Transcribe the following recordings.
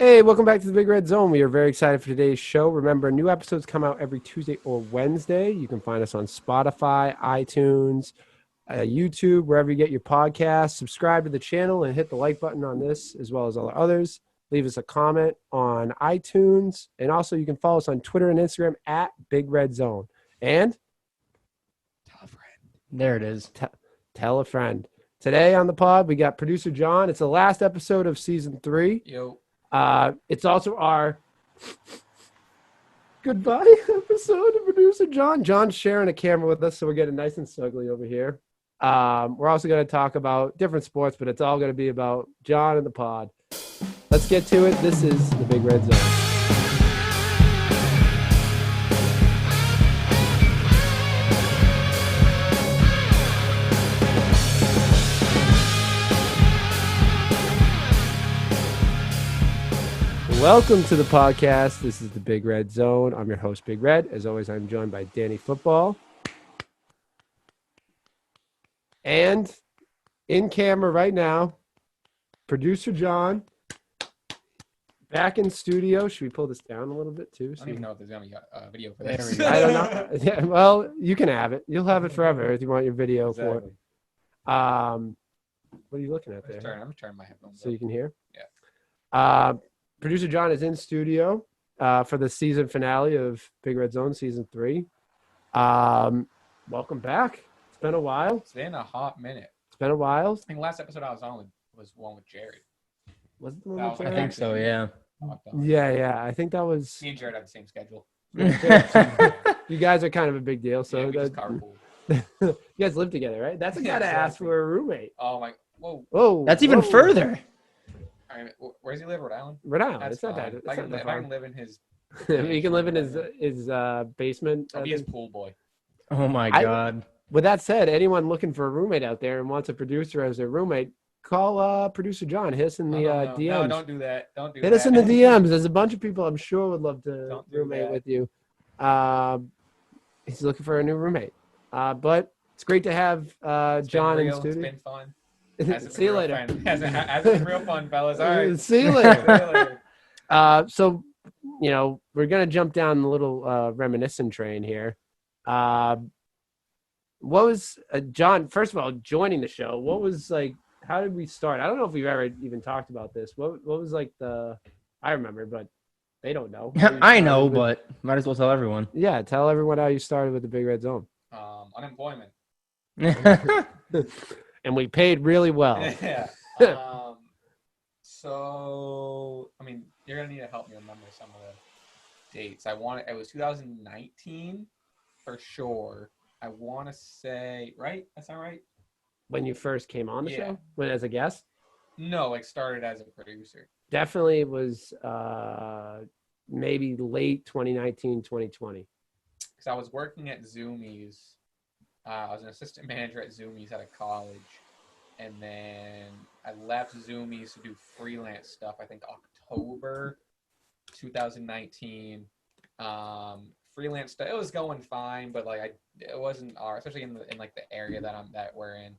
Hey, welcome back to the Big Red Zone. We are very excited for today's show. Remember, new episodes come out every Tuesday or Wednesday. You can find us on Spotify, iTunes, YouTube, wherever you get your podcasts. Subscribe to the channel and hit the like button on this as well as all the others. Leave us a comment on iTunes. And also, you can follow us on Twitter and Instagram at Big Red Zone. And Tell a friend. There it is. tell a friend. Today on the pod, we got producer John. It's the last episode of season 3. Yo. It's also our goodbye episode of producer John. John's sharing a camera with us, so we're getting nice and snuggly over here. We're also going to talk about different sports, but it's all going to be about John and the pod. Let's get to it. This is the Big Red Zone. Welcome to the podcast. This is the Big Red Zone. I'm your host, Big Red. As always, I'm joined by Danny Football. And in camera right now, producer John. Back in studio. Should we pull this down a little bit too? I don't even know if there's going to be a video for There this. we go. I don't know. Yeah, well, you can have it. You'll have it forever if you want your video for it. What are you looking at there? I'm going to turn my headphones So you up. can hear? Yeah. Producer John is in studio for the season finale of Big Red Zone Season 3. Welcome back. It's been a while. It's been a hot minute. It's been a while. I think last episode I was on was one with Jared. Was it the one That with was- I Jared? think so, yeah. Yeah. I think that was. Me and Jared have the same schedule. You guys are kind of a big deal. So yeah, we just that, carpool. you guys live together, right? That's a guy to ask Exactly. for a roommate. Oh, my. Whoa. Whoa. That's even whoa. further. All right, where does he live? Rhode Island? Rhode Island. That's It's not fine. that. If I can live in his... You can live in his basement. I'll be his pool boy. Oh my I- God. With that said, anyone looking for a roommate out there and wants a producer as their roommate, call producer John. Hit us in the No, DMs. No, don't do that. Don't do Hit that. us in the DMs. There's a bunch of people I'm sure would love to Don't do roommate that. with you. He's looking for a new roommate. But it's great to have It's been John in real. studio. It's been fun. Hasn't been See you real later. fun. Hasn't been real fun, fellas. All right. See you See later. you later. So, we're going to jump down the little reminiscent train here. What was, John, first of all, joining the show, what was like, how did we start? I don't know if we've ever even talked about this. What was like I remember, but they don't know. How you I started know, with- but might as well tell everyone. Yeah, tell everyone how you started with the Big Red Zone. Unemployment. And we paid really well. Yeah. So, I mean, you're gonna need to help me remember some of the dates. It was 2019 for sure. I want to say, right? That's not right. When you first came on the Yeah. show, as a guest, No, like started as a producer. definitely was maybe late 2019, 2020. Because I was working at Zoomies. I was an assistant manager at Zoomies out of college. And then I left Zoomies to do freelance stuff, I think October 2019. Freelance stuff, it was going fine, but like it wasn't especially in like the area that we're in.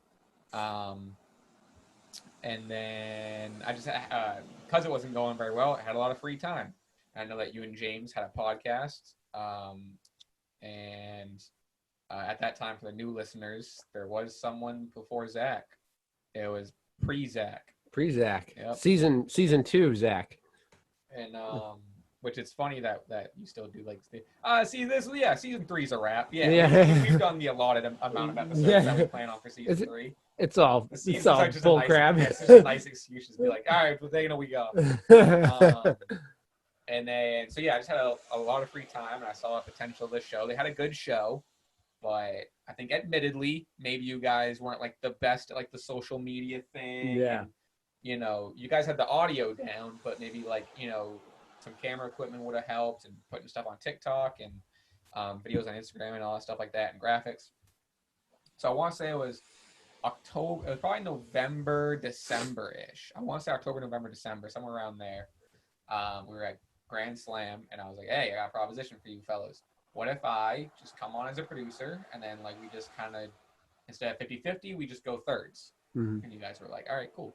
And then I just because it wasn't going very well, I had a lot of free time. I know that you and James had a podcast. And at that time, for the new listeners, there was someone before Zach. It was pre-Zach. Pre-Zach. Yep. Season 2, Zach. And which it's funny that you still do like see this. Yeah, season 3's a wrap. Yeah, Yeah. we've done the allotted amount of episodes Yeah. that we plan on for season Is it- 3. It's all The seasons bull are just a nice, crap. Yeah, it's just a nice excuse to be like, all right, well, we go. And then, so yeah, I just had a lot of free time, and I saw a potential of this show. They had a good show, but I think admittedly, maybe you guys weren't like the best at like the social media thing. Yeah. And, you guys had the audio down, but maybe like, some camera equipment would have helped, and putting stuff on TikTok and videos on Instagram and all that stuff like that, and graphics. So I want to say it was October, it was probably November, December-ish. I want to say October, November, December, somewhere around there. We were at Grand Slam, and I was like, hey, I got a proposition for you fellas. What if I just come on as a producer, and then like we just kind of, instead of 50-50, we just go thirds. Mhm. And you guys were like, all right, cool.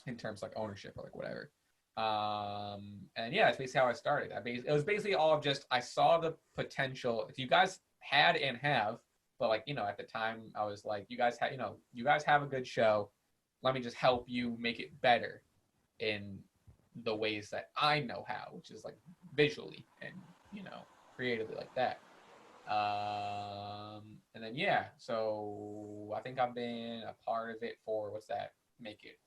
In terms of like ownership or like whatever. And yeah, that's basically how I started. It was basically all of just I saw the potential. If you guys had and have, but like at the time I was like, you guys have a good show. Let me just help you make it better in the ways that I know how, which is like visually and creatively like that. And then yeah, so I think I've been a part of it for what's that make it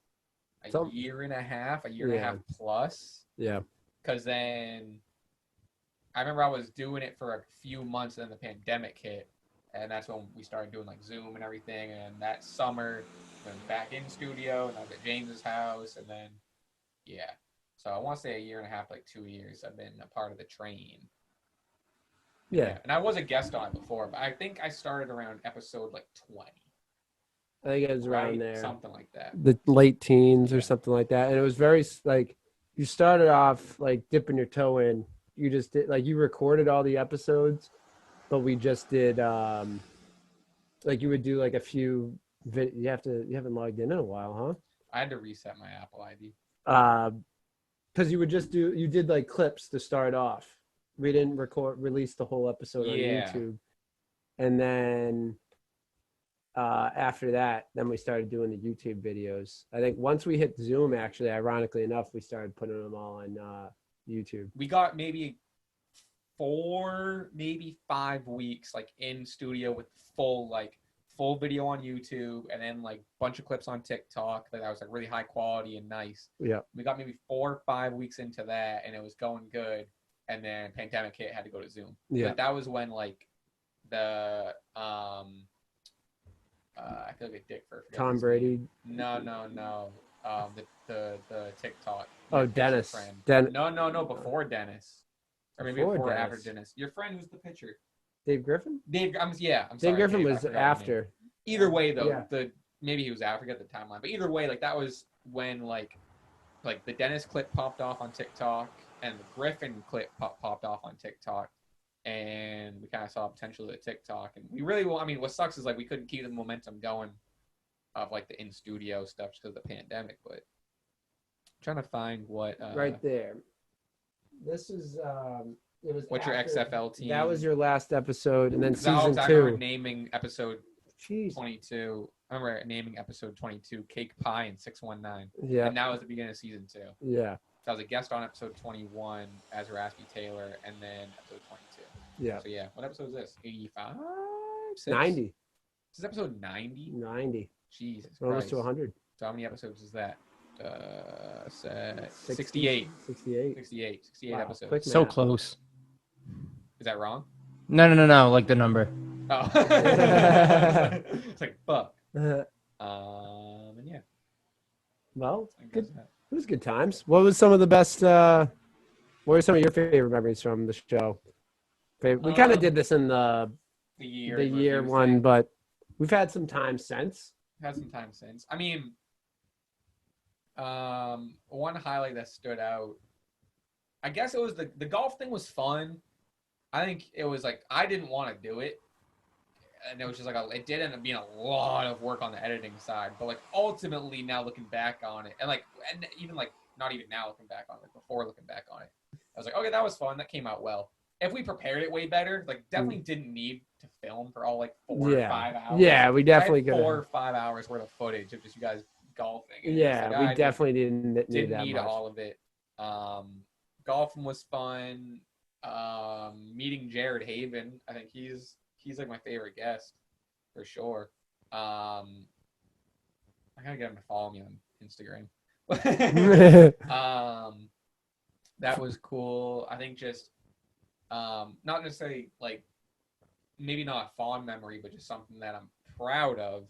year and a half plus. Yeah. Because then I remember I was doing it for a few months, and then the pandemic hit, and that's when we started doing like Zoom and everything. And that summer, went back in studio, and I was at James's house, and then yeah. So I want to say a year and a half, like 2 years, I've been a part of the train. Yeah. And I was a guest on it before, but I think I started around episode like 20. I think it was around there. Something like that. The late teens or something like that. And it was very like you started off like dipping your toe in. You just did like you recorded all the episodes, but we just did like you would do like a few you haven't logged in a while, huh? I had to reset my Apple ID. Because you did like clips to start off. We didn't release the whole episode on YouTube. And then after that, then we started doing the YouTube videos. I think once we hit Zoom, actually, ironically enough, we started putting them all on YouTube. We got maybe 4, maybe 5 weeks like in studio with full video on YouTube, and then like a bunch of clips on TikTok that was like really high quality and nice. Yeah. We got maybe 4 or 5 weeks into that, and it was going good. And then pandemic hit, had to go to Zoom. Yeah. But that was when like the I feel like a dick for Tom Brady. No. The TikTok. Oh, Dennis. No. Before Dennis, or maybe before Dennis. after Dennis. Your friend who's the pitcher. Dave Griffin. I'm sorry. Dave Griffin Dave, was after. Either way, though, Yeah. Maybe he was after. I forget the timeline, but either way, like that was when like the Dennis clip popped off on TikTok and the Griffin clip popped off on TikTok. And we kind of saw potential at TikTok, and we really will. I mean, what sucks is like we couldn't keep the momentum going of like the in studio stuff just because of the pandemic. But I'm trying to find what Right there. This is it was. What's your XFL team? That was your last episode, and then season I 2. remember naming episode Jeez. 22. I remember naming episode 22 Cake Pie and 619. Yeah. And that was the beginning of season 2. Yeah. So I was a guest on episode 21 as Raspy Taylor, and then episode 22. Yeah. So yeah, what episode is this? 85? 90. This is episode 90? 90. Jesus Christ. Almost to 100. So how many episodes is that? 68. 68. 68 Wow, episodes. quick So math. close. Is that wrong? No. Like the number. Oh. It's like, fuck. Uh, And yeah. well, I guess good. that. It was good times. What was some of the best? What were some of your favorite memories from the show? We kind of did this in the year one, but we've had some time since. Had some time since. I mean, one highlight that stood out, I guess it was the golf thing was fun. I think it was like I didn't want to do it, and it was just like it did end up being a lot of work on the editing side. But like ultimately, now looking back on it, and even like not even now looking back on it, before looking back on it, I was like, okay, that was fun. That came out well. If we prepared it way better, like definitely didn't need to film for all like 4 or 5 hours. Yeah, we definitely I had could. 4 or 5 hours worth of footage of just you guys golfing. And Yeah, like, we definitely didn't need that need much. all of it. Golfing was fun. Meeting Jared Haven, I think he's like my favorite guest for sure. I gotta get him to follow me on Instagram. That was cool. I think just not necessarily like maybe not a fond memory, but just something that I'm proud of.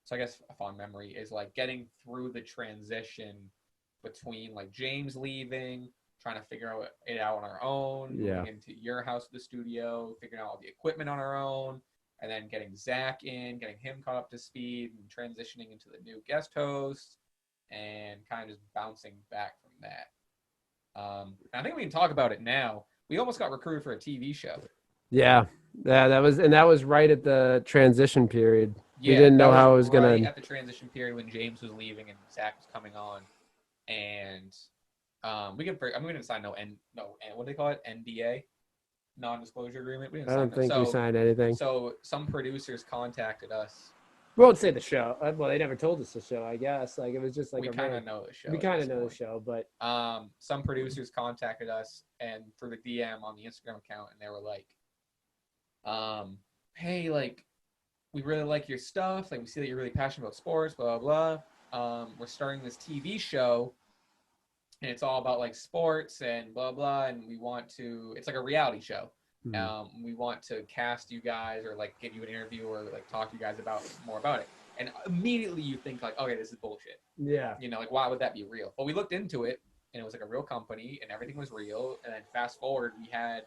So I guess a fond memory is like getting through the transition between like James leaving, trying to figure it out on our own, moving into your house at the studio, figuring out all the equipment on our own, and then getting Zach in, getting him caught up to speed, and transitioning into the new guest host, and kind of just bouncing back from that. I think we can talk about it now. We almost got recruited for a TV show. Yeah, that was right at the transition period. Yeah, we didn't know how it was right gonna. At the transition period when James was leaving and Zach was coming on, and We can. I'm going to sign what do they call it? NDA, non-disclosure agreement. We didn't I don't sign that. think we signed anything. So some producers contacted us. We won't say the show. Well, they never told us the show, I guess. Like, it was just like We kind of know the show. We kind of know the show, but Some producers contacted us and through the DM on the Instagram account, and they were like, hey, like, we really like your stuff. Like, we see that you're really passionate about sports, blah, blah, blah. We're starting this TV show, and it's all about, like, sports and blah, blah, and we want to, it's like a reality show. We want to cast you guys or, like, give you an interview or, like, talk to you guys about more about it. And immediately you think, like, okay, this is bullshit. yeah. You know, like, why would that be real? But we looked into it, and it was, like, a real company, and everything was real. And then fast forward, we had,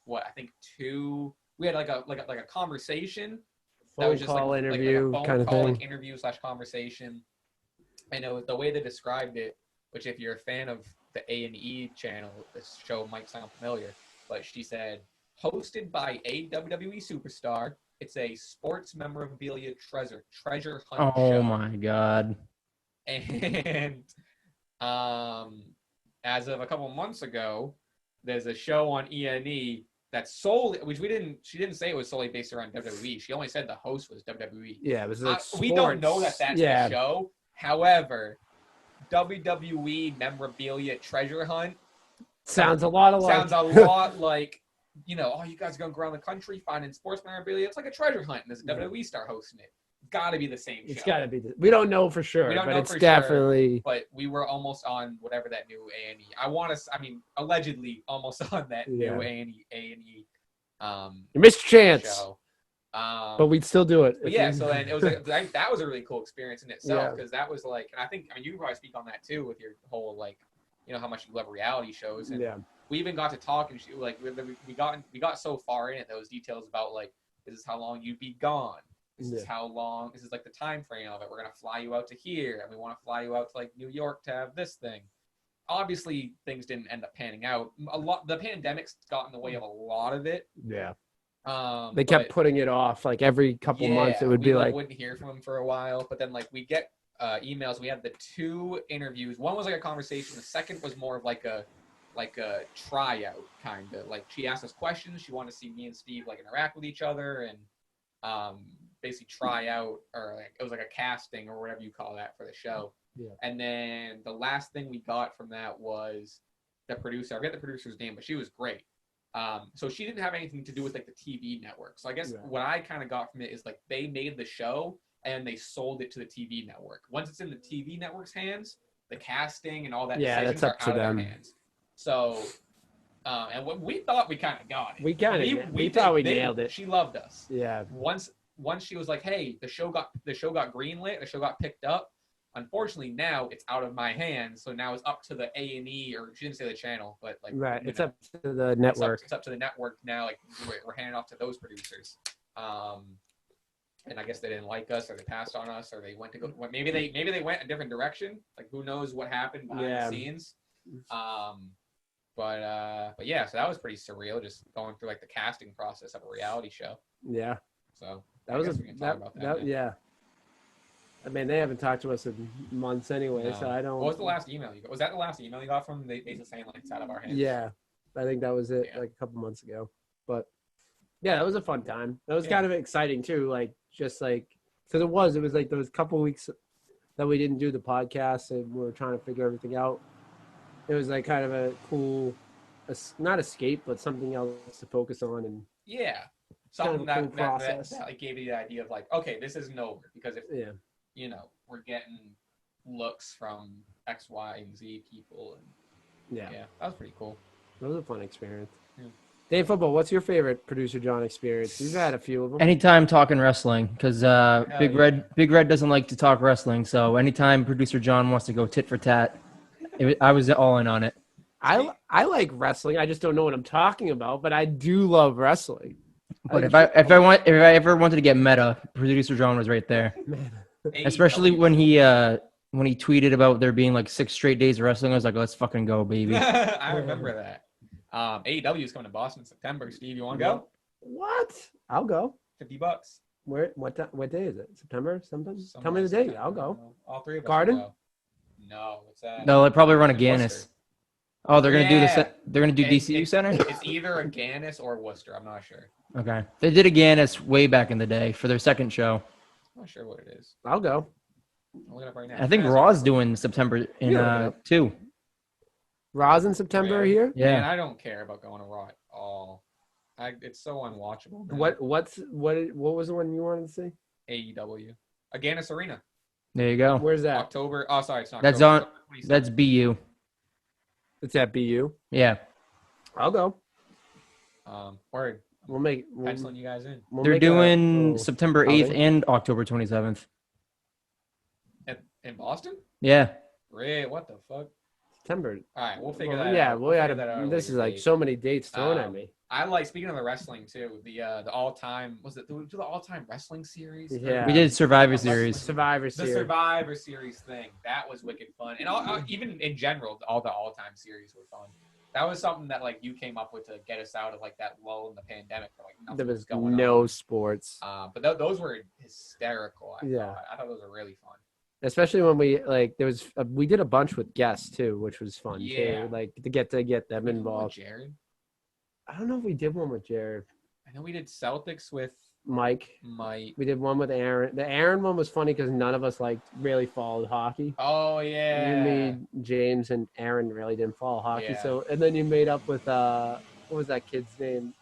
we had, like a conversation. That was just call like interview a phone kind of call, thing. like interview / conversation. And it was the way they described it, which if you're a fan of the A&E channel, this show might sound familiar, but she said, hosted by a WWE superstar, it's a sports memorabilia treasure hunt show. Oh my God. And as of a couple months ago, there's a show on E&E that's solely, which she didn't say it was solely based around WWE. She only said the host was WWE. Yeah, it was like we don't know that that's yeah. the show. However, WWE memorabilia treasure hunt sounds a lot like, you know, oh, you guys are going to go around the country finding sports memorabilia. It's like a treasure hunt, and there's a WWE star hosting it. It's got to be the same show. It's got to be. We don't know for sure, but it's definitely. Sure, but we were almost on whatever that new A&E. Allegedly almost on that new A&E. You missed a chance. Show. But we'd still do it. But yeah, so then it was that was a really cool experience in itself because that was like, and I you can probably speak on that too with your whole like, you know, how much you love reality shows. And we even got to talk and we got so far in it, those details about like, this is how long you'd be gone. This is how long. This is like the time frame of it. We're gonna fly you out to here, and we want to fly you out to like New York to have this thing. Obviously, things didn't end up panning out. The pandemic's got in the way of a lot of it. Yeah. They kept putting it off. Like every couple months, it would be like wouldn't hear from them for a while. But then like we get emails. We had the 2 interviews. One was like a conversation. The second was more of like a tryout kind of. Like she asked us questions. She wanted to see me and Steve like interact with each other and basically try out, or like it was like a casting or whatever you call that for the show. Yeah. And then the last thing we got from that was the producer. I forget the producer's name, but she was great. So she didn't have anything to do with like the TV network. So I guess what I kind of got from it is like they made the show and they sold it to the TV network. Once it's in the TV network's hands, the casting and all that decisions are out of their hands. So, and what we thought we kind of got it. We thought we nailed it. She loved us. Yeah. Once she was like, hey, the show got greenlit, the show got picked up. Unfortunately, now it's out of my hands. So now it's up to the A&E, or she didn't say the channel, but like it's up to the network. It's up to the network now. Like we're handing off to those producers. And I guess they didn't like us, or they passed on us, or they went to go. Maybe they went a different direction. Like who knows what happened behind the scenes. But yeah, so that was pretty surreal, just going through like the casting process of a reality show. Yeah. So that was yeah. I mean, they haven't talked to us in months anyway, so I don't. What was the last email you got? Was that the last email you got from them? They basically saying like it's out of our hands. Yeah, I think that was it, like a couple months ago. But yeah, that was a fun time. That was kind of exciting too, like just like because it was like there was a couple weeks that we didn't do the podcast and we were trying to figure everything out. It was like kind of a cool, not escape, but something else to focus on and something kind of cool that like gave you the idea of like, okay, this isn't over because if you know we're getting looks from X, Y, and Z people and that was pretty cool. That was a fun experience. Dave Football, what's your favorite Producer John experience? You've had a few of them. Anytime talking wrestling, because Big Red doesn't like to talk wrestling. So anytime Producer John wants to go tit for tat, I was all in on it. I like wrestling. I just don't know what I'm talking about, but I do love wrestling. But if I ever wanted to get meta, Producer John was right there. Especially when he tweeted about there being like 6 straight days of wrestling. I was like, let's fucking go, baby. I remember that. AEW is coming to Boston in September. Steve, you want to go? What? I'll go. $50. Where? What day is it? September? Something? Tell me the date. I'll go. All 3 of us. Garden? No, what's that? No, they'll probably run a Guinness. Oh, they're gonna do Yeah. they're gonna do And DCU it's- Center. It's either Agganis or Worcester. I'm not sure. Okay, they did Agganis way back in the day for their second show. I'm not sure what it is. I'll go. I'll look it up right now. I think That's Raw's awesome. doing September in Yeah, look it up. 2. Raws in September Really? here. Yeah. Man, I don't care about going to Raw at all. It's so unwatchable. Man. What was the one you wanted to see? AEW? Agganis Arena. There you go. Where's that? October. Oh, sorry, it's not. That's October, on- October 27th. That's BU. It's at BU. Yeah, I'll go. Word. We'll make. Penciling you guys in we'll they're make a doing little September 8th outing. and October 27th. in Boston. Yeah. Really? What the fuck? September. All right, we'll figure Well, that yeah, out. we had figure that out at a This is later like date. so many dates thrown at Um, me. I like, speaking of the wrestling too, the all-time, was it the all-time wrestling series? Yeah. We did Survivor Wrestling- Series. Survivor The Series. Survivor Series thing, that was wicked fun. And even in general, all the all-time series were fun. That was something that like you came up with to get us out of like that lull in the pandemic where like nothing There was was going no on. sports, But those were hysterical. Yeah. I thought those were really fun. especially when we like there was we did a bunch with guests too, which was fun Yeah. too. Like to get them We did one with involved. Jared. I don't know if we did one with Jared, I know we did Celtics with Mike. Mike. We did one with Aaron. The Aaron one was funny because none of us like really followed hockey. Oh You, yeah. me, James, and Aaron really didn't follow hockey. Yeah. So and then you made up with what was that kid's name?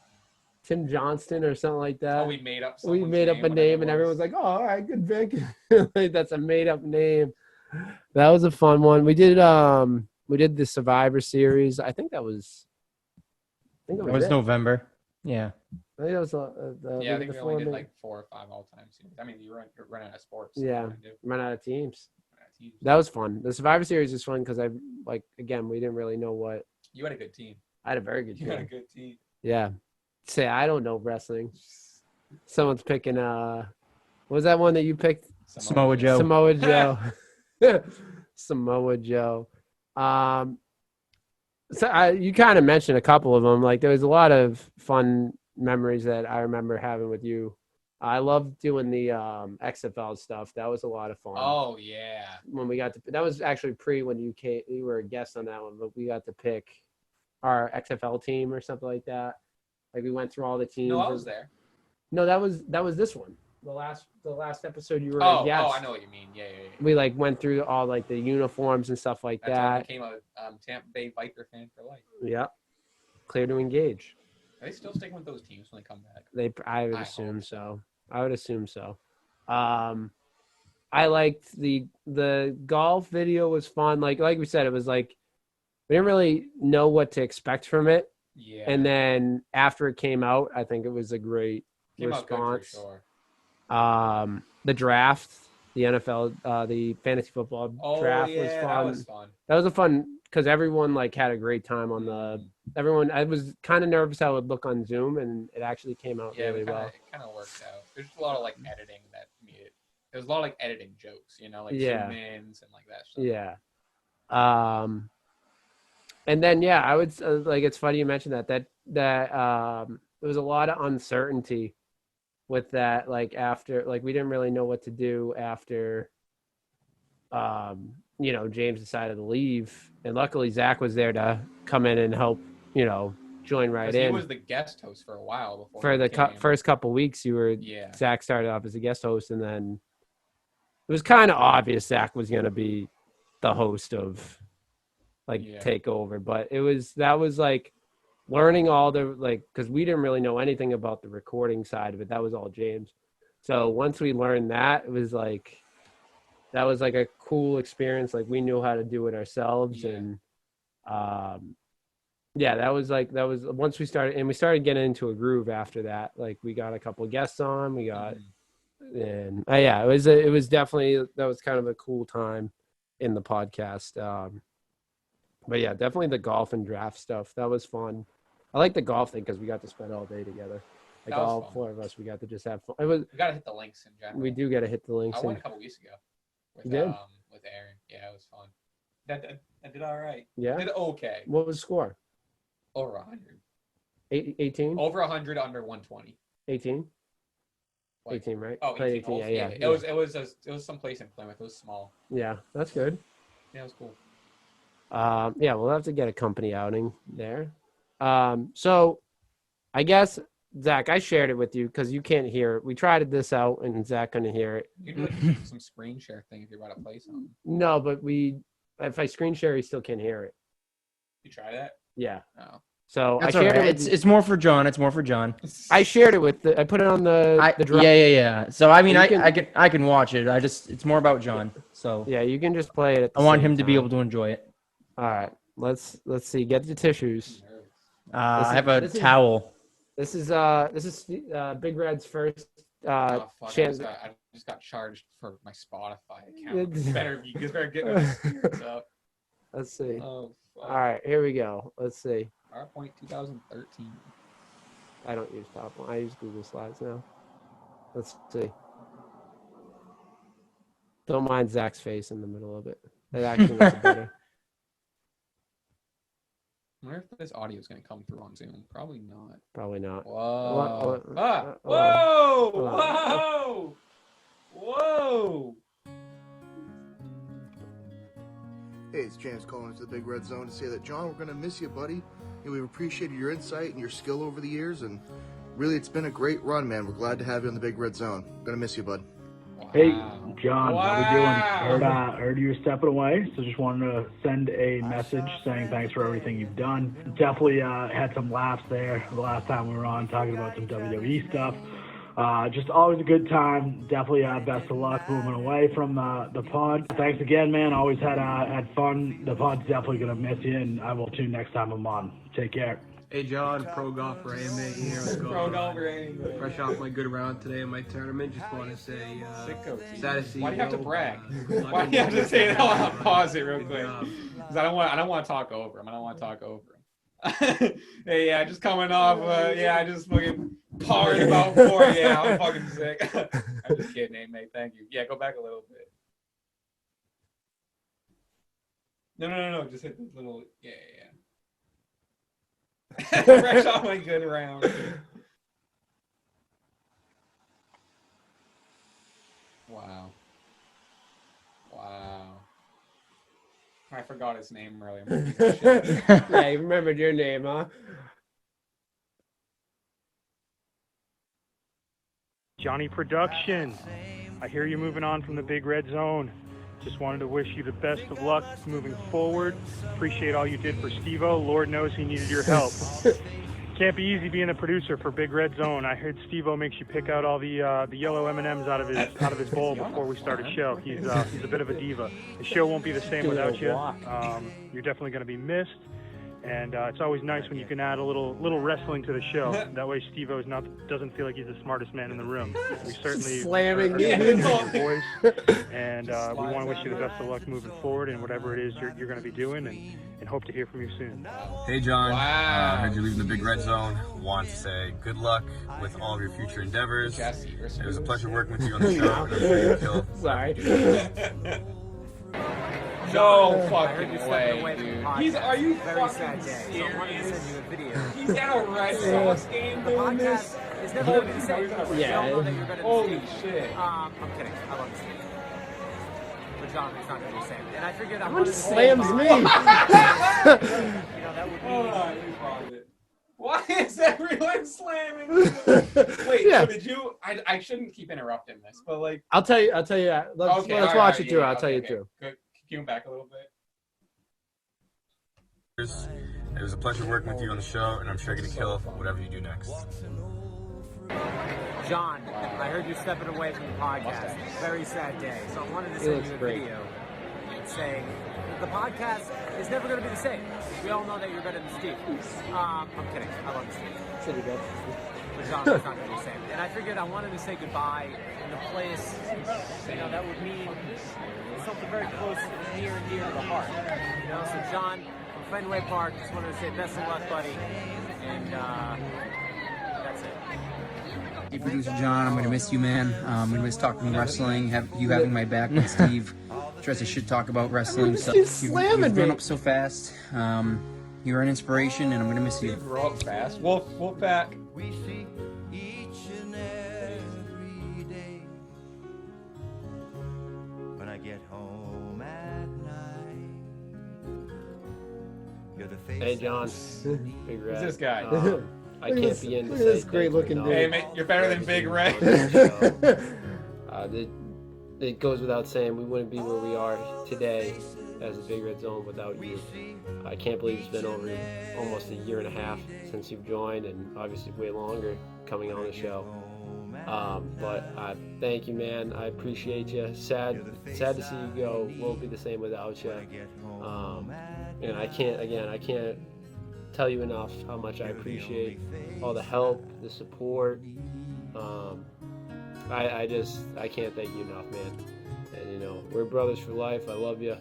Tim Johnston or something like that. Oh, we made up. We someone's made up a whatever name it and was. everyone's like, "Oh, all right, good Vic." Like, that's a made up name. That was a fun one. We did the Survivor Series. I think that was It was it. November. Yeah. I think that was Yeah, I think we only did four- like 4 or 5 all-time series. I mean, you're running out of sports. Yeah. What do you do? run out of teams. Run out of teams. That was fun. The Survivor Series was fun because I like again we didn't really know what. You had a good team. I had a very good You had a team. good team. Yeah. Say I don't know wrestling. Someone's picking what was that one that you picked? Samoa Joe. Samoa Joe. Samoa Joe. So you kind of mentioned a couple of them. Like there was a lot of fun memories that I remember having with you. I loved doing the XFL stuff. That was a lot of fun. Oh yeah. When we got to that was actually when you came, you were a guest on that one, but we got to pick our XFL team or something like that. Like we went through all the teams. No, I was there. No, that was this one. The last episode you were a Oh, guest. I know what you mean. Yeah. We like went through all like the uniforms and stuff like That's how I that. became a Tampa Bay Viper fan for life. Yep. Clear to engage. Are they still sticking with those teams when they come back? I would I assume hope so. I would assume so. I liked the golf video was fun. Like we said, it was like we didn't really know what to expect from it. Yeah. And then after it came out, I think it was a great Came out good for response. sure. The draft, the NFL, the fantasy football Oh draft yeah, was fun. that was fun. That was a fun because everyone like had a great time on the. Everyone, I was kind of nervous how it would look on Zoom, and it actually came out Yeah, really it well. kind of worked out. There's just a lot of like editing that made it. There's a lot of like editing jokes, like Yeah. zoom ins and like that stuff. Yeah. And then yeah, I would like it's funny you mentioned that there was a lot of uncertainty with that. Like after, like we didn't really know what to do after. James decided to leave, and luckily Zach was there to come in and help. Join right 'Cause in. he was the guest host for a while before. For he the became- first couple weeks, you were Yeah. Zach started off as a guest host, and then it was kind of obvious Zach was going to be the host of Yeah. take over. But that was like learning all the because we didn't really know anything about the recording side of it. That was all James. So once we learned that, it was like that was like a cool experience. Like we knew how to do it ourselves, Yeah. and that was once we started getting into a groove after that. Like we got a couple of guests on, we got, and it was definitely, that was kind of a cool time in the podcast. But yeah, definitely the golf and draft stuff. That was fun. I like the golf thing because we got to spend all day together. Like That was all fun. 4 of us, we got to just have fun. It was, We gotta hit the links in general. we do got to hit the links. I went And, a couple weeks ago. With, You did? With Aaron. Yeah, it was fun. I did all right. yeah. Did okay. What was the score? Over 100. 18? Over 100, under 120. 18? Like- 18, right? Oh, Played 18 holes. yeah. It was someplace in Plymouth. It was small. Yeah, that's good. Yeah, it was cool. Yeah, we'll have to get a company outing there. So I guess Zach, I shared it with you because you can't hear it. We tried this out and Zach couldn't hear it. You can do like some screen share thing if you're about to play something. No, but if I screen share, he still can't hear it. You try that? Yeah. Oh. So That's I shared okay. it. It's more for John. It's more for John. I shared it with I put it on the drive. Yeah. So I mean, You I can watch it. It's more about John. So Yeah, you can just play it. I want him to be able to enjoy it. All right, let's see. Get the tissues. I have a towel. This is Big Red's first Oh, fuck, chance. I just got charged for my Spotify account. You guys better get my spirits up. Let's see. Oh, fuck. All right, here we go. Let's see. PowerPoint 2013. I don't use PowerPoint. I use Google Slides now. Let's see. Don't mind Zach's face in the middle of it. It actually makes it better. I wonder if this audio is going to come through on Zoom. Probably not. Probably not. Whoa. Whoa. Whoa. Whoa. Hey, it's James calling into the Big Red Zone to say that, John, we're going to miss you, buddy. We've appreciated your insight and your skill over the years, and really, it's been a great run, man. We're glad to have you on the Big Red Zone. Going to miss you, bud. Hey, John, how we doing? Heard you were stepping away, so just wanted to send a message saying thanks for everything you've done. Definitely had some laughs there the last time we were on talking about some WWE stuff. Just always a good time. Definitely best of luck moving away from the pod. Thanks again, man. Always had fun. The pod's definitely going to miss you, and I will too next time I'm on. Take care. Hey John, Pro Golfer AMA here. What's going on? Pro Golfer AMA. Fresh off my good round today in my tournament. Just want to say, sad to see Why do you have to go. brag? Good luck Why in do you have to the say that? I'll round. pause it real Good quick. job. Because I don't want to talk over him. I don't want to talk over him. Hey, yeah, just coming off. I just fucking partied about 4. Yeah, I'm fucking sick. I'm just kidding, AMA. Thank you. Yeah, go back a little bit. No. Just hit the little. Yeah. Fresh off my good round. Wow. I forgot his name earlier. Yeah, you remembered your name, huh? Johnny Production. I hear you moving on from the Big Red Zone. Just wanted to wish you the best of luck moving forward. Appreciate all you did for Steve-O. Lord knows he needed your help. Can't be easy being a producer for Big Red Zone. I heard Steve-O makes you pick out all the yellow M&Ms out of his bowl before we start a show. He's a bit of a diva. The show won't be the same without you. You're definitely going to be missed. And it's always nice when you can add a little wrestling to the show. That way Steve-O doesn't feel like he's the smartest man in the room. We certainly Slamming are me. your voice, and we want to wish you the best of luck moving forward and whatever it is you're going to be doing, and hope to hear from you soon. Hey John, Wow. heard you're leaving the Big Red Zone. Want to say good luck with all of your future endeavors. Jesse, It was a pleasure working with you on the show. and I'm sure you'll kill. Sorry. No fucking way, dude. Are you Very fucking sad day. So I wanted to serious? send you a video. He's at a Red Sox game The doing this? podcast is never going to be the same. Yeah. We all know that you're going to Holy be shit. I'm kidding. I love Steve. But John, it's not going to be the same. And I figured I Someone wanted to say slams goodbye. me. You know, that would Hold mean... on, let me pause it. Why is everyone slamming? Wait, Yeah. so did you? I shouldn't keep interrupting this, but like. I'll tell you. Let's Okay, watch all right, it through. yeah, I'll tell you okay. through. Good. Can you back a little bit? It was a pleasure working with you on the show, and I'm sure you're gonna kill whatever you do next. John, I heard you stepping away from the podcast. Very sad day. So I wanted to He send looks you a great. video saying the podcast is never going to be the same. We all know that you're better than Steve. I'm kidding. I love Steve. City good. But John, it's not going to be the same. And I figured I wanted to say goodbye in a place, you know, that would mean something very close, near and dear to the heart. You know, so John, from Fenway Park, just wanted to say best of luck, buddy. And that's it. Hey, producer John, I'm going to miss you, man. I'm going to miss talking wrestling, having my back when Steve tries to shit talk about wrestling. So He's slamming you've grown me. up so fast. You're an inspiration, and I'm going to miss You you. grow up fast. Wolfpack. When I get home at night, Hey, John. Big Red. Who's this guy? I can't begin to Look say at this great looking dude. Hey, man, you're better than Big Red. It goes without saying, we wouldn't be where we are today as a Big Red Zone without you. I can't believe it's been over almost a year and a half since you've joined, and obviously way longer coming on the show. But thank you, man. I appreciate you. Sad to see you go. Won't be the same without you. And I can't tell you enough how much I appreciate all the help, the support. I can't thank you enough, man. And we're brothers for life. I love you.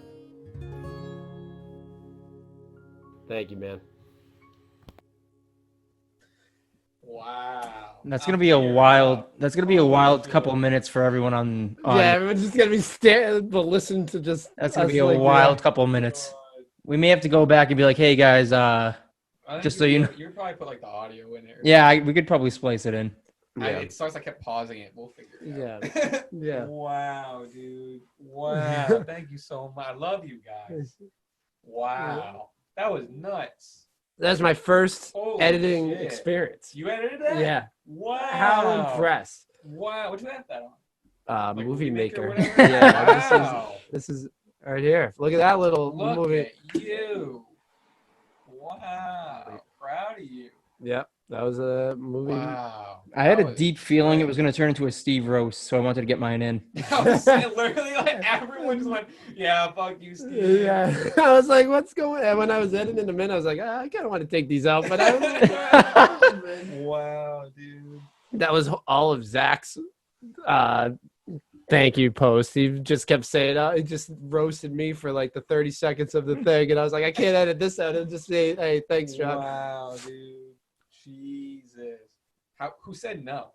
Thank you, man. Wow. That's gonna be a wild. That's gonna be a wild couple of minutes for everyone on. Yeah, everyone's just gonna be staring, but listen to just. That's gonna be a wild couple of minutes. We may have to go back and be like, "Hey guys, just so you know." You could probably put like the audio in there. Yeah, we could probably splice it in. It sucks. I kept pausing it. We'll figure it out. Yeah. Yeah. Wow, dude. Wow. Thank you so much. I love you guys. Wow. That was nuts. That's my first Holy editing shit. experience. You edited that? Yeah. Wow. How impressed. Wow. What'd you have that on? Like Movie Maker. whatever? Yeah. Wow. This is right here. Look at that little Look movie. at you. Wow. Proud of you. Yep. That was a movie. Wow. I had a deep feeling it was gonna turn into a Steve roast, so I wanted to get mine in. I was saying, literally, like, everyone just went, yeah, fuck you, Steve. Yeah. I was like, what's going on? When I was editing them in, I was like, I kind of want to take these out, but I Wow, dude. That was all of Zach's thank you post. He just kept saying, he just roasted me for like the 30 seconds of the thing. And I was like, I can't edit this out. I'll just say, hey, thanks, John. Wow, dude. Jesus. Who said no?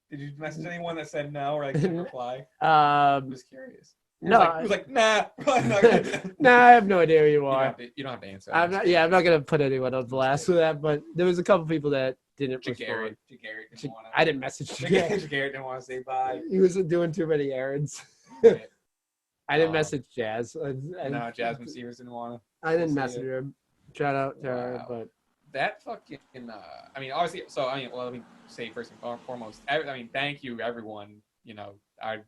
Did you message anyone that said no or like didn't reply? I'm just curious. No, it was like nah. Probably not gonna... Nah, I have no idea who you are. You don't have to answer. I'm not gonna put anyone on blast with that, but there was a couple people that didn't respond. Jagarrett didn't want to. I didn't message Jagarrett. Jagarrett didn't want to say bye. He was doing too many errands. I didn't message Jazz. No, Jasmine Stevens didn't want to. I didn't message her. Shout out to her, but that fucking. I mean, obviously. So I mean, well, let me say first and foremost. I mean, thank you, everyone. I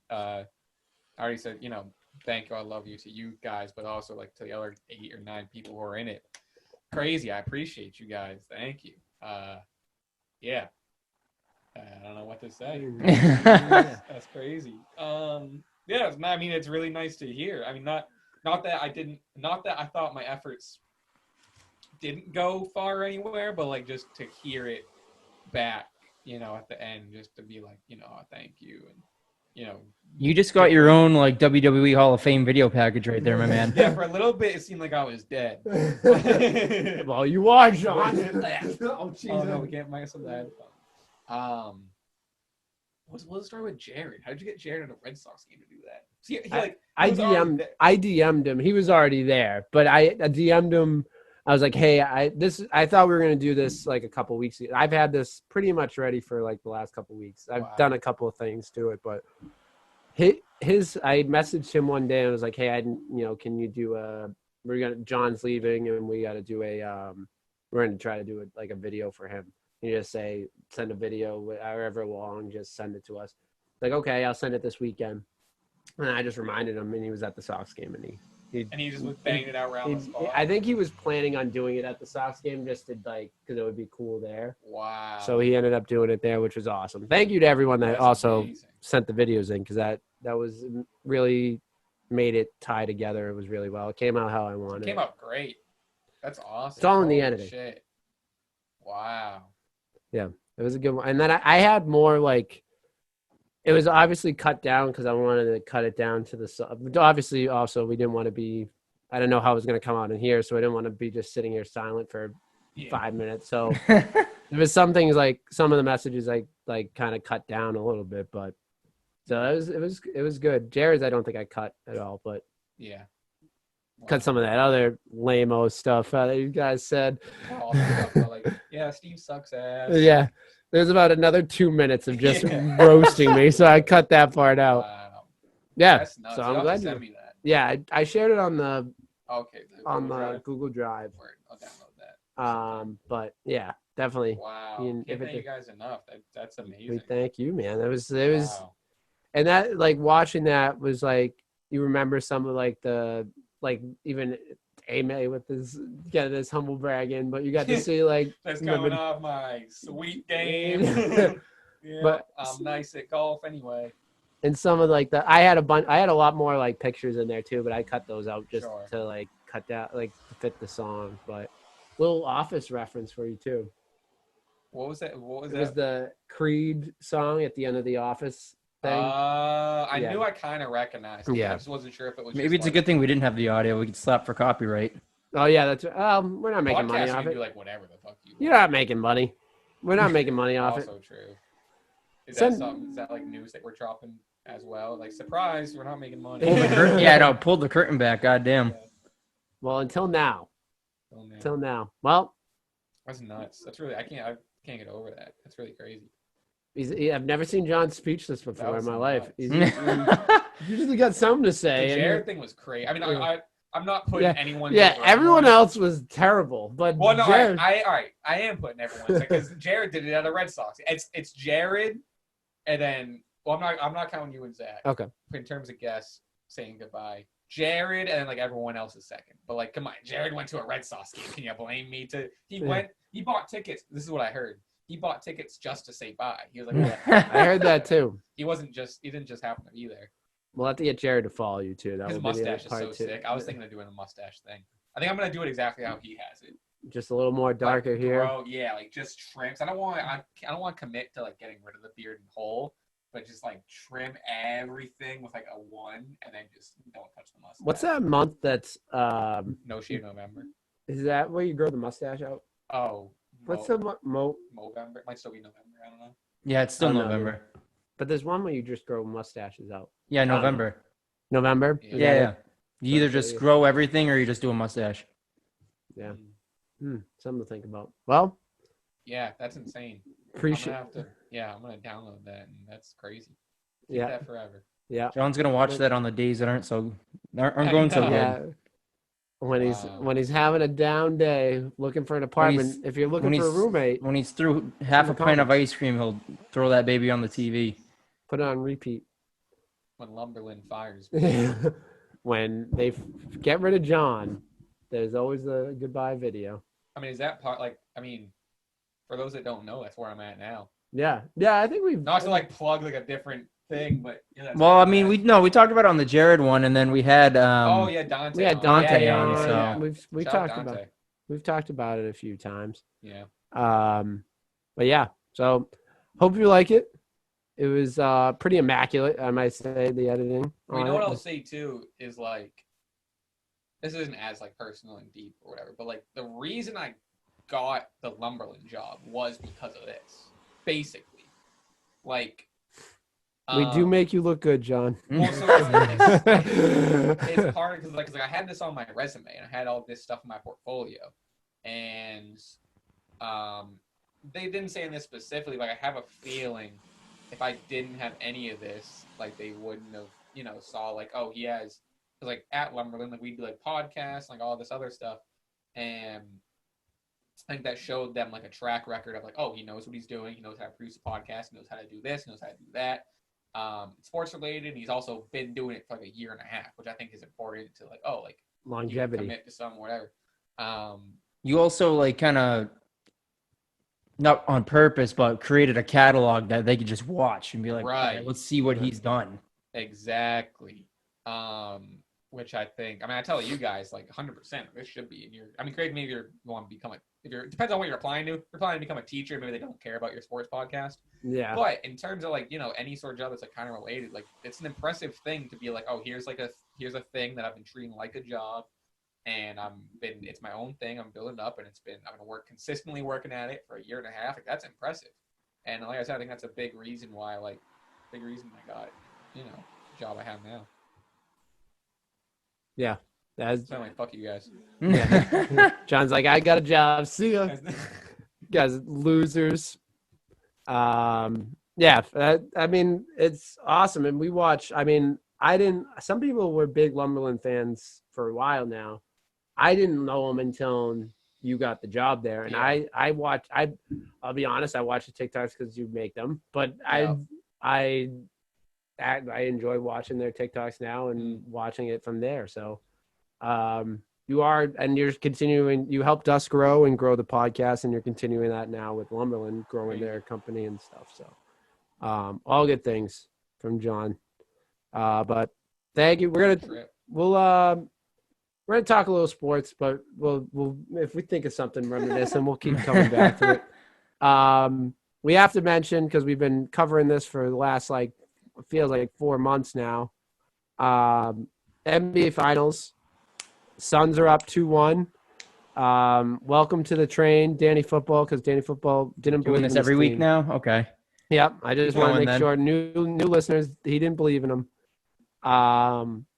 already said, thank you, I love you to you guys, but also like to the other 8 or 9 people who are in it. Crazy. I appreciate you guys. Thank you. Yeah. I don't know what to say. That's crazy. Yeah. I mean, it's really nice to hear. I mean, not that I thought my efforts didn't go far anywhere, but like just to hear it back, at the end, just to be like, thank you, and you just got your own like WWE Hall of Fame video package right there, my man. Yeah, for a little bit it seemed like I was dead. Well, you are, John. Oh, no, we can't make some of that. What's the story with Jared? How did you get Jared at a Red Sox game to do that? See, I DM'd him. He was already there, but I DM'd him. I was like, hey, I thought we were gonna do this like a couple weeks ago. I've had this pretty much ready for like the last couple weeks. I've done a couple of things to it, but I messaged him one day and I was like, hey, can you do John's leaving and we got to do we're gonna try to do it like a video for him. You just send a video, however long, just send it to us. Like, okay, I'll send it this weekend. And I just reminded him, and he was at the Sox game, and he just was banging it out around the spot. I think he was planning on doing it at the Sox game just to because it would be cool there. Wow. So he ended up doing it there, which was awesome. Thank you to everyone that sent the videos in, because that was really made it tie together. It was really well. It came out how I wanted. It came out great. That's awesome. It's all in the editing. Shit. Wow. Yeah, it was a good one. And then I had more like, it was obviously cut down because I wanted to cut it down to the. Obviously, also we didn't want to be. I didn't know how it was going to come out in here, so I didn't want to be just sitting here silent for 5 minutes. So there was some things like some of the messages I like kind of cut down a little bit, but so it was good. Jared's I don't think I cut at all, but yeah. Cut some of that other lame-o stuff that you guys said. Yeah, Steve sucks ass. Yeah. There's about another 2 minutes of just roasting me, so I cut that part out. Wow. Yeah. That's nuts. So You'll I'm glad have to send me that. Yeah, I shared it on the Google Drive. Google Drive. I'll download But yeah, definitely. Wow. If Can't it thank you did- guys enough. That's amazing. We thank you, man. It was, Wow. and that like watching that was like you remember some of like the like even Ame with this getting this humble bragging, but you got to see like That's remember- coming off my sweet game. Yeah, But- I'm nice at golf anyway. and some of like I had a lot more like pictures in there too, but I cut those out just Sure. to like cut down like to fit the song. But little Office reference for you too. What was that? What was It that? was the Creed song at the end of the Office thing. I Yeah. knew I kind of recognized it. Yeah. I just wasn't sure if it was. Maybe just it's a good thing we didn't have the audio. We could slap for copyright. Oh yeah, that's we're not making money Podcast, you off can it. do like whatever the fuck you. You're not making money. We're not making money off it. Also true. Is Send- that something? Is that like news that we're dropping as well? Like surprise, we're not making money. Pull the curtain. Yeah, no, pull the curtain back. Goddamn. Well, until now. Oh, man. Until now. Well, That's nuts. That's really I can't get over that. That's really crazy. I've never seen John speechless before in was my life. nuts. He's usually got something to The say. and- Jared thing was crazy. I mean, Yeah. I'm not putting anyone. Yeah, over everyone anyone. else was terrible, but Well, no, Jared, all right. I am putting everyone because Jared did it at the Red Sox. It's Jared, and then I'm not counting you and Zach. Okay. In terms of guests saying goodbye, Jared, and then like everyone else is second. But like, come on, Jared went to a Red Sox game. Can you blame me? He bought tickets. This is what I heard. He bought tickets just to say bye. He was like, I heard that too. He didn't just happen to be there. We'll have to get Jared to follow you too. That His would be the mustache is other so part, too. sick. I was thinking of doing a mustache thing. I think I'm gonna do it exactly how he has it. Just a little more darker Like, here. Bro, yeah, like just trims. I don't want to commit to like getting rid of the beard and whole, but just like trim everything with like a 1 and then just don't touch the mustache. What's that month that's No Shave November. is that where you grow the mustache out? Oh. What's the Movember? Movember? It might still be November. I don't know. Yeah, it's still Oh, no, November. But there's one where you just grow mustaches out. Yeah, November. November? Yeah, Is that yeah. it? You either just grow everything or you just do a mustache. Yeah. Something to think about. Well, Yeah, that's insane. Appreciate- I'm gonna download that, and that's crazy. Keep Yeah. that forever. yeah. John's gonna watch that on the days that aren't going so good. Yeah. When he's having a down day, looking for an apartment. If you're looking when for a he's- roommate, when he's through half in a the pint of ice cream, he'll throw that baby on the TV. put it on repeat. When Lumberland fires. When they get rid of John, there's always a goodbye video. I mean, is that part like? I mean, for those that don't know, that's where I'm at now. Yeah, I think we've Not to like plug like a different thing, but yeah. That's Well, where I I'm mean, at. we talked about it on the Jared one, and then we had Oh yeah, Dante. we had on. Dante Yeah, on, yeah, so yeah. we've Shout out talked about Dante. we've talked about it a few times. Yeah. But yeah, so hope you like it. It was pretty immaculate, I might say, the editing. Well, you on know what it. I'll say too is like, this isn't as like personal and deep or whatever, but like the reason I got the Lumberland job was because of this, basically. Like, We do make you look good, John. Well, so it's hard because like I had this on my resume and I had all this stuff in my portfolio, and they didn't say in this specifically, but I have a feeling if I didn't have any of this, like they wouldn't have, saw like, oh, he has, cause like at Lumberland, like we'd do like podcasts, like all this other stuff, and I think that showed them like a track record of like, oh, he knows what he's doing, he knows how to produce a podcast, he knows how to do this, he knows how to do that. Sports related, and he's also been doing it for like a year and a half, which I think is important to like, oh, like Longevity. you can commit to some whatever. You also like kind of not on purpose, but created a catalog that they could just watch and be like, Right. "All right, let's see what he's done." Exactly. Which I think, I mean, I tell you guys, like 100%, this should be in your, I mean, Craig, maybe you want to become it depends on what you're applying to. If you're applying to become a teacher, maybe they don't care about your sports podcast. Yeah. But in terms of like, any sort of job that's like kind of related, like it's an impressive thing to be like, oh, here's a thing that I've been treating like a job, and it's my own thing. I'm building it up, and I'm gonna work consistently working at it for a year and a half. Like that's impressive. And like I said, I think that's a big reason why, I got, the job I have now. Yeah. That's So I'm like, fuck you guys. yeah. John's like, I got a job. See ya. Guys, losers. Yeah. I mean, it's awesome. And we watch, I mean, some people were big Lumberland fans for a while now. I didn't know them until you got the job there. And I'll be honest, I watch the TikToks because you make them, but I enjoy watching their TikToks now and watching it from there. So you're continuing, you helped us grow the podcast, and you're continuing that now with Lumberland, growing their company and stuff. So all good things from John. But thank you. We're gonna talk a little sports, but we'll if we think of something reminiscent, we'll keep coming back to it. We have to mention, because we've been covering this for the last feels like 4 months now. NBA Finals. Suns are up 2-1. Welcome to the train, Danny Football, because Danny Football didn't believe Doing this in every week now? Okay. Yep. I just want to make sure new listeners, he didn't believe in them.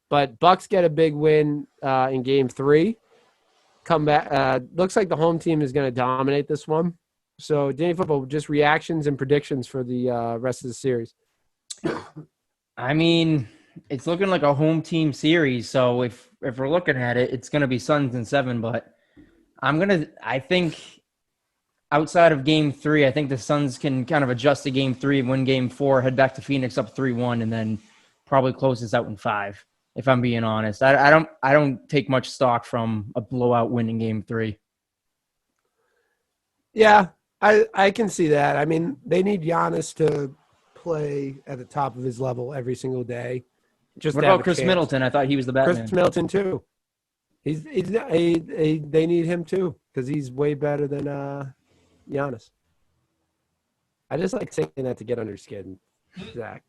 But Bucks get a big win in Game 3. Come back. Looks like the home team is going to dominate this one. So, Danny Football, just reactions and predictions for the rest of the series. I mean, it's looking like a home team series. So if we're looking at it, it's going to be Suns in 7. But I think outside of Game 3, I think the Suns can kind of adjust to Game 3, win Game 4, head back to Phoenix up 3-1, and then probably close this out in 5. If I'm being honest, I don't take much stock from a blowout win in Game 3. Yeah, I can see that. I mean, they need Giannis to play at the top of his level every single day. What about Chris Middleton? I thought he was the Batman. Chris Middleton too. They need him too, because he's way better than Giannis. I just like saying that to get under skin, Zach.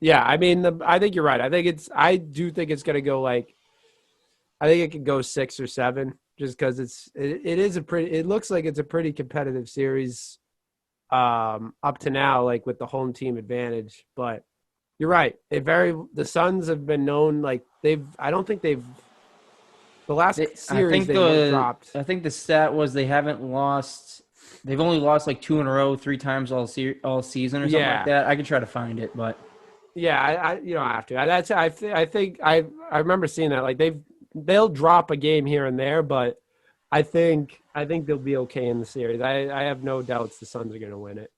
Yeah, I mean, I think you're right. I do think it's going to go I think it could go 6 or 7, just because it looks like it's a pretty competitive series up to now, with the home team advantage. But you're right. The Suns have been known, I don't think they've the last series they dropped. I think the stat was they've only lost 2 in a row, 3 times all season or something like that. I can try to find it, but yeah, you don't have to. I think I remember seeing that. They'll drop a game here and there, but I think they'll be okay in the series. I have no doubts the Suns are going to win it.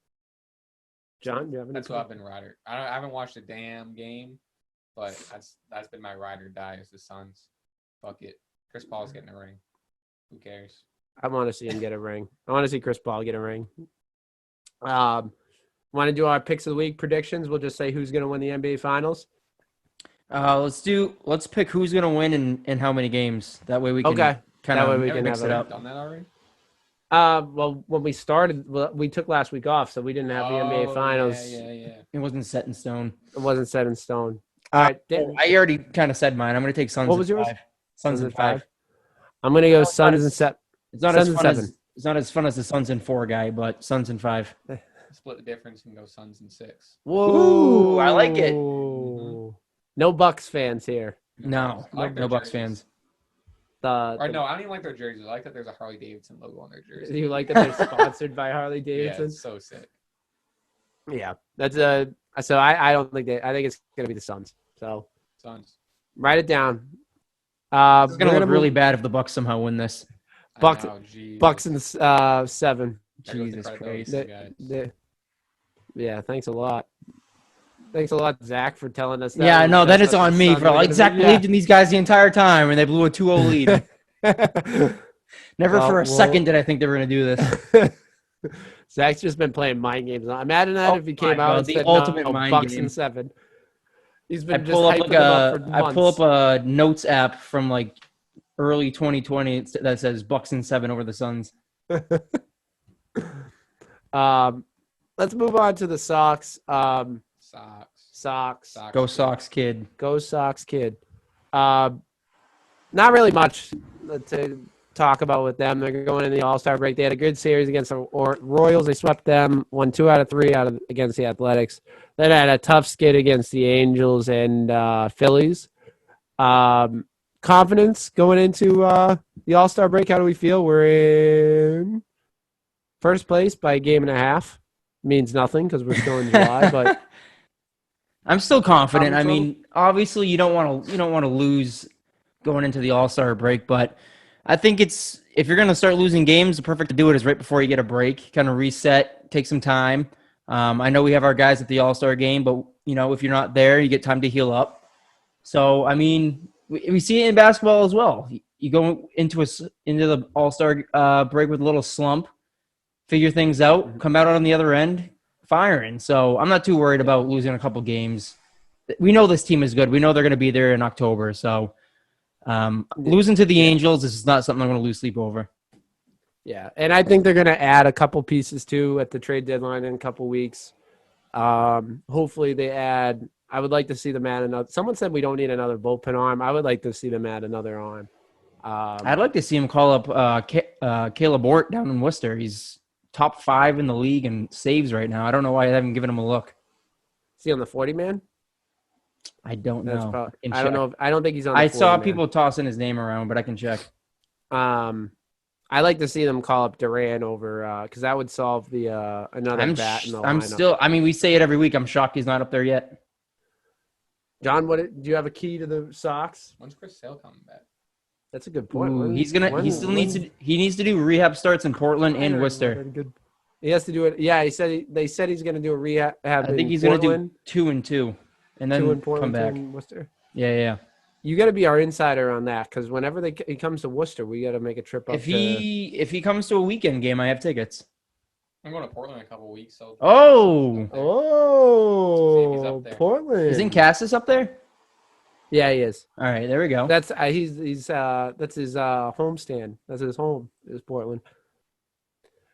John, do you have any? That's what I've been ride or I haven't watched a damn game, but that's been my ride or die is the Suns. Fuck it. Chris Paul's getting a ring. Who cares? I want to see him get a ring. I want to see Chris Paul get a ring. Want to do our picks of the week predictions? We'll just say who's going to win the NBA Finals. Let's pick who's going to win and how many games. That way we can kind of mix it up. Done that already? Well, when we started, we took last week off, so we didn't have the NBA Finals. Yeah. It wasn't set in stone. It wasn't set in stone. All right. I already kind of said mine. I'm going to take Suns. What was yours? 5. Suns in 5. I'm going to go Suns in 7. It's not as fun it's not as fun as the Suns in 4 guy, but Suns in 5. Split the difference and go Suns in 6. Whoa! Ooh, I like it. Mm-hmm. No Bucks fans here. No Bucks fans. No, I don't even like their jerseys. I like that there's a Harley Davidson logo on their jersey. You like that they're sponsored by Harley Davidson? Yeah, it's so sick. Yeah, that's so I don't think I think it's gonna be the Suns. So Suns. Write it down. It's gonna look really bad if the Bucks somehow win this. Bucks in 7. Jesus Christ. Yeah, thanks a lot. Thanks a lot, Zach, for telling us that. Yeah, no, that is on me. Zach believed in these guys the entire time, and they blew a 2-0 lead. Never for a second did I think they were going to do this. Zach's just been playing mind games. Imagine that if he came out and said, ultimate mind Bucks game. In 7. He's been just hyping them up for months. I pull up a notes app from early 2020 that says Bucks in 7 over the Suns. Let's move on to the Sox. Sox. Go Sox, kid. Go Sox, kid. Not really much to talk about with them. They're going in the All-Star break. They had a good series against the Royals. They swept them, won 2 out of 3 against the Athletics. Then had a tough skid against the Angels and Phillies. Confidence going into the All-Star break. How do we feel? We're in first place by a game and a half. Means nothing because we're still in July, but I'm still confident. I mean, obviously you don't want to lose going into the All-Star break, but I think it's if you're going to start losing games, the perfect to do it is right before you get a break, kind of reset, take some time. I know we have our guys at the All-Star game, but if you're not there, you get time to heal up. So, I mean, we see it in basketball as well. You go into the All-Star break with a little slump, figure things out, come out on the other end firing. So I'm not too worried about losing a couple games. We know this team is good. We know they're going to be there in October. So losing to the Angels is not something I'm going to lose sleep over. Yeah, and I think they're going to add a couple pieces too at the trade deadline in a couple weeks. Hopefully they add. I would like to see them add another. Someone said we don't need another bullpen arm. I would like to see them add another arm. I'd like to see him call up Caleb Ort down in Worcester. He's top 5 in the league in saves right now. I don't know why I haven't given him a look. Is he on the 40 man? I don't know. I don't know. I don't think he's on. I saw people tossing his name around, but I can check. I like to see them call up Duran over because that would solve the another bat in the lineup. I mean, we say it every week. I'm shocked he's not up there yet. John, do you have a key to the Sox? When's Chris Sale coming back? That's a good point. He needs to do rehab starts in Portland and Worcester. He has to do it. Yeah, they said he's going to do a rehab. I think he's going to do 2 and 2, and then come back. Worcester. Yeah. You got to be our insider on that because whenever he comes to Worcester, we got to make a trip up. If he comes to a weekend game, I have tickets. I'm going to Portland in a couple of weeks. So Portland! Isn't Cassis up there? Yeah, he is. All right, there we go. That's that's his homestand. That's his home. Is Portland.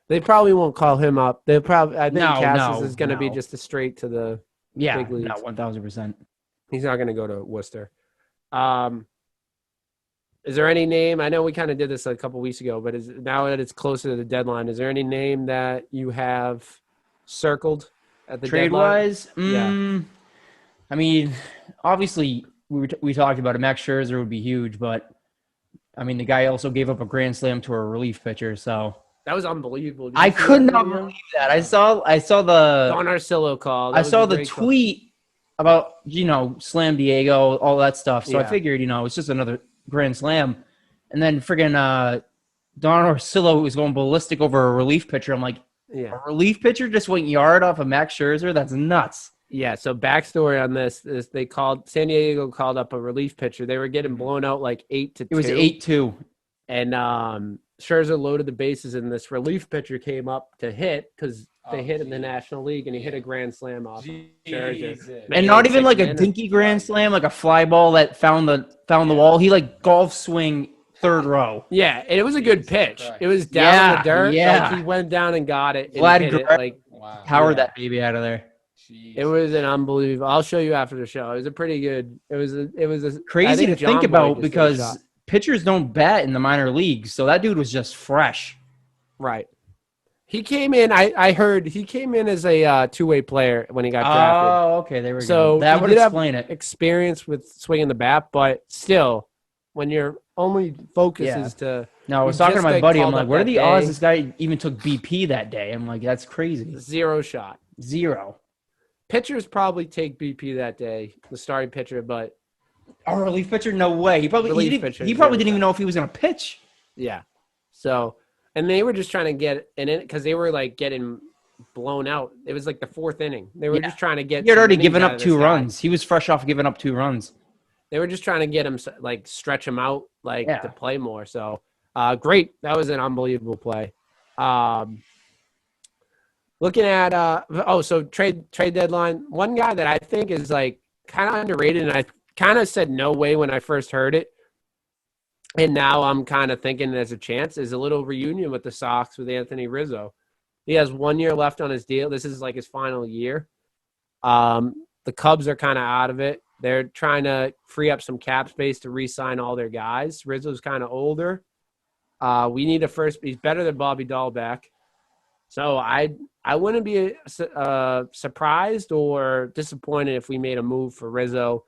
They probably won't call him up. I think Cassis is going to be just a straight to the big leagues. No, 1,000%. He's not going to go to Worcester. Is there any name? I know we kind of did this a couple weeks ago, but now that it's closer to the deadline, is there any name that you have circled at the trade-wise? Yeah. I mean, obviously we talked about it. Max Scherzer would be huge, but I mean the guy also gave up a grand slam to a relief pitcher, so that was unbelievable. I could not believe that. I saw the Don Arcillo call. I saw the tweet about Slam Diego, all that stuff. So I figured it's just another grand slam, and then friggin' Don Orsillo was going ballistic over a relief pitcher. I'm like, a relief pitcher just went yard off of Max Scherzer? That's nuts. Yeah. So backstory on this is San Diego called up a relief pitcher. They were getting blown out like 8-2. It was 8-2, and Scherzer loaded the bases, and this relief pitcher came up to hit because they hit in the National League, and he hit a grand slam off Scherzer. And not even like a dinky grand slam, like a fly ball that found the wall. He like golf swing third row. Yeah, and it was a good pitch. It was down in the dirt. Yeah, like he went down and got it. And Vlad hit it, like powered that baby out of there. Jeez. It was an unbelievable. I'll show you after the show. It was a pretty good. It was a crazy to think about because pitchers don't bat in the minor leagues, so that dude was just fresh. Right. He came in. I heard he came in as a two-way player when he got drafted. Oh, okay, there we go. So that would explain it. Experience with swinging the bat, but still, when your only focus is to. No, I was talking to my buddy. I'm like, what are the odds this guy even took BP that day? I'm like, that's crazy. 0 shot. 0. Pitchers probably take BP that day, the starting pitcher, but a relief pitcher, no way. He probably didn't even know if he was going to pitch. Yeah. So, and they were just trying to get in it because they were like getting blown out. It was like the 4th inning. They were just trying to get. He had already given up 2 runs. He was fresh off giving up 2 runs. They were just trying to get him, like, stretch him out, like, to play more. So, great. That was an unbelievable play. Looking at so trade deadline. One guy that I think is like kind of underrated, and I kind of said no way when I first heard it, and now I'm kind of thinking there's a chance, is a little reunion with the Sox with Anthony Rizzo. He has 1 year left on his deal. This is like his final year. The Cubs are kind of out of it. They're trying to free up some cap space to re-sign all their guys. Rizzo's kind of older. We need a first. He's better than Bobby Dahlbeck. So I wouldn't be surprised or disappointed if we made a move for Rizzo,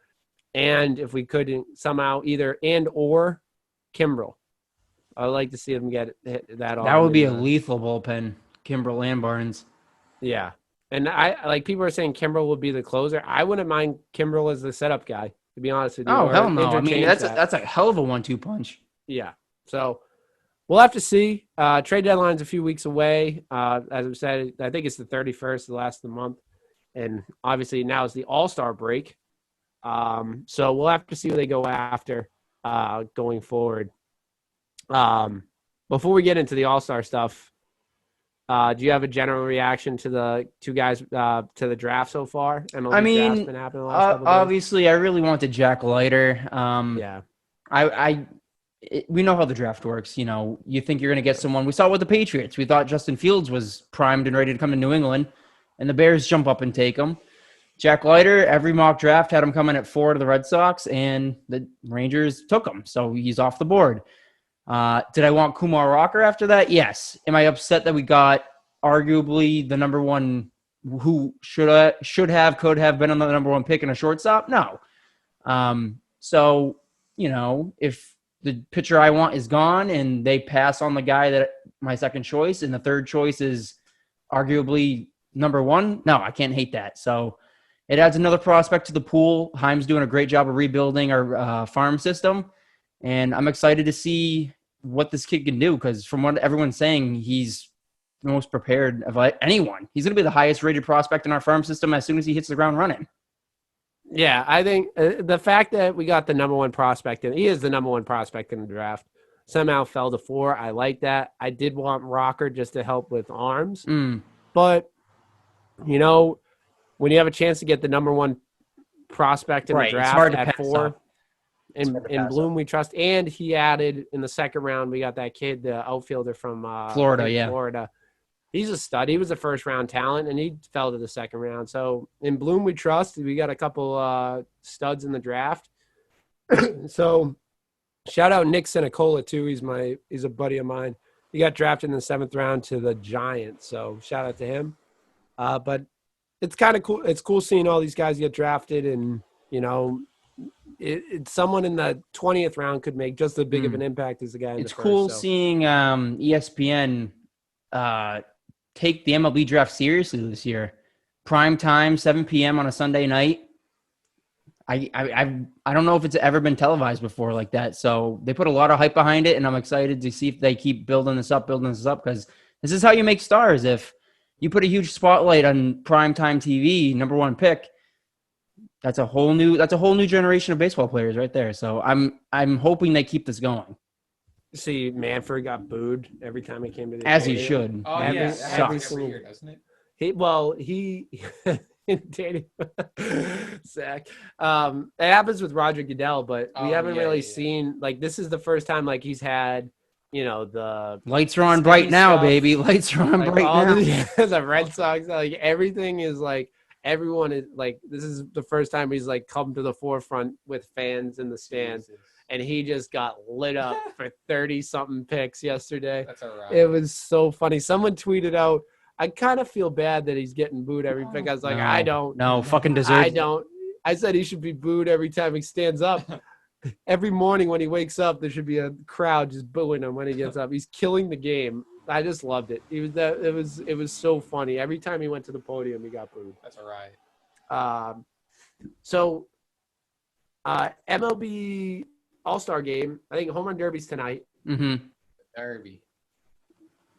and if we could somehow either or Kimbrel. I'd like to see them get that. That would be a lethal bullpen, Kimbrel and Barnes. Yeah, and I like people are saying Kimbrel will be the closer. I wouldn't mind Kimbrel as the setup guy, to be honest with you. Oh hell no! I mean that's a hell of a 1-2 punch. Yeah. So we'll have to see. Trade deadline's a few weeks away. As I said, I think it's the 31st, the last of the month. And obviously now is the All-Star break. So we'll have to see who they go after going forward. Before we get into the All-Star stuff, do you have a general reaction to the two guys to the draft so far? MLB I mean, draft's been happening the last couple days. obviously, I really wanted Jack Leiter. Yeah. We know how the draft works. You know, you think you're going to get someone. We saw it with the Patriots. We thought Justin Fields was primed and ready to come to New England, and the Bears jump up and take him. Jack Leiter, every mock draft had him coming at 4 to the Red Sox, and the Rangers took him, so he's off the board. Did I want Kumar Rocker after that? Yes. Am I upset that we got arguably the number one who could have been on the number one pick in a shortstop? No. So, you know, if the pitcher I want is gone and they pass on the guy that my second choice and the third choice is arguably number one, no, I can't hate that. So it adds another prospect to the pool. Heim's doing a great job of rebuilding our farm system. And I'm excited to see what this kid can do because from what everyone's saying, he's the most prepared of anyone. He's going to be the highest rated prospect in our farm system as soon as he hits the ground running. Yeah, I think the fact that we got the number one prospect, and he is the number one prospect in the draft, somehow fell to 4. I like that. I did want Rocker just to help with arms. But, you know, when you have a chance to get the number one prospect in the draft at 4, in Bloom we trust, and he added in the second round, we got that kid, the outfielder from Florida. He's a stud. He was a first-round talent, and he fell to the second round. So in Bloom we trust. We got a couple studs in the draft. So shout out Nick Senicola, too. He's a buddy of mine. He got drafted in the 7th round to the Giants. So shout out to him. But it's kind of cool. It's cool seeing all these guys get drafted, and, you know, it's someone in the 20th round could make just as big of an impact as the guy in the first. It's cool seeing ESPN take the MLB draft seriously this year. Prime time, 7 p.m. on a Sunday night. I don't know if it's ever been televised before like that. So they put a lot of hype behind it, and I'm excited to see if they keep building this up, because this is how you make stars. If you put a huge spotlight on primetime TV, number one pick, that's a whole new generation of baseball players right there. So I'm hoping they keep this going. See, Manfred got booed every time he came to the As stadium. he should. Oh, every year, doesn't it? He dating Zach. It happens with Roger Goodell, but we haven't really seen, like, this is the first time, like, he's had, you know, the lights are on bright now, baby. Lights are on like, bright now. The Red Sox, like, everything is like, everyone is like, this is the first time he's like come to the forefront with fans in the stands. And he just got lit up for 30-something picks yesterday. That's all right. It was so funny. Someone tweeted out, I kind of feel bad that he's getting booed every pick. I was like, I don't. No, fucking deserves I don't. I said he should be booed every time he stands up. Every morning when he wakes up, there should be a crowd just booing him when he gets up. He's killing the game. I just loved it. It was so funny. Every time he went to the podium, he got booed. That's all right. So MLB All-Star Game. I think Home Run Derby's tonight. Mm-hmm. Derby.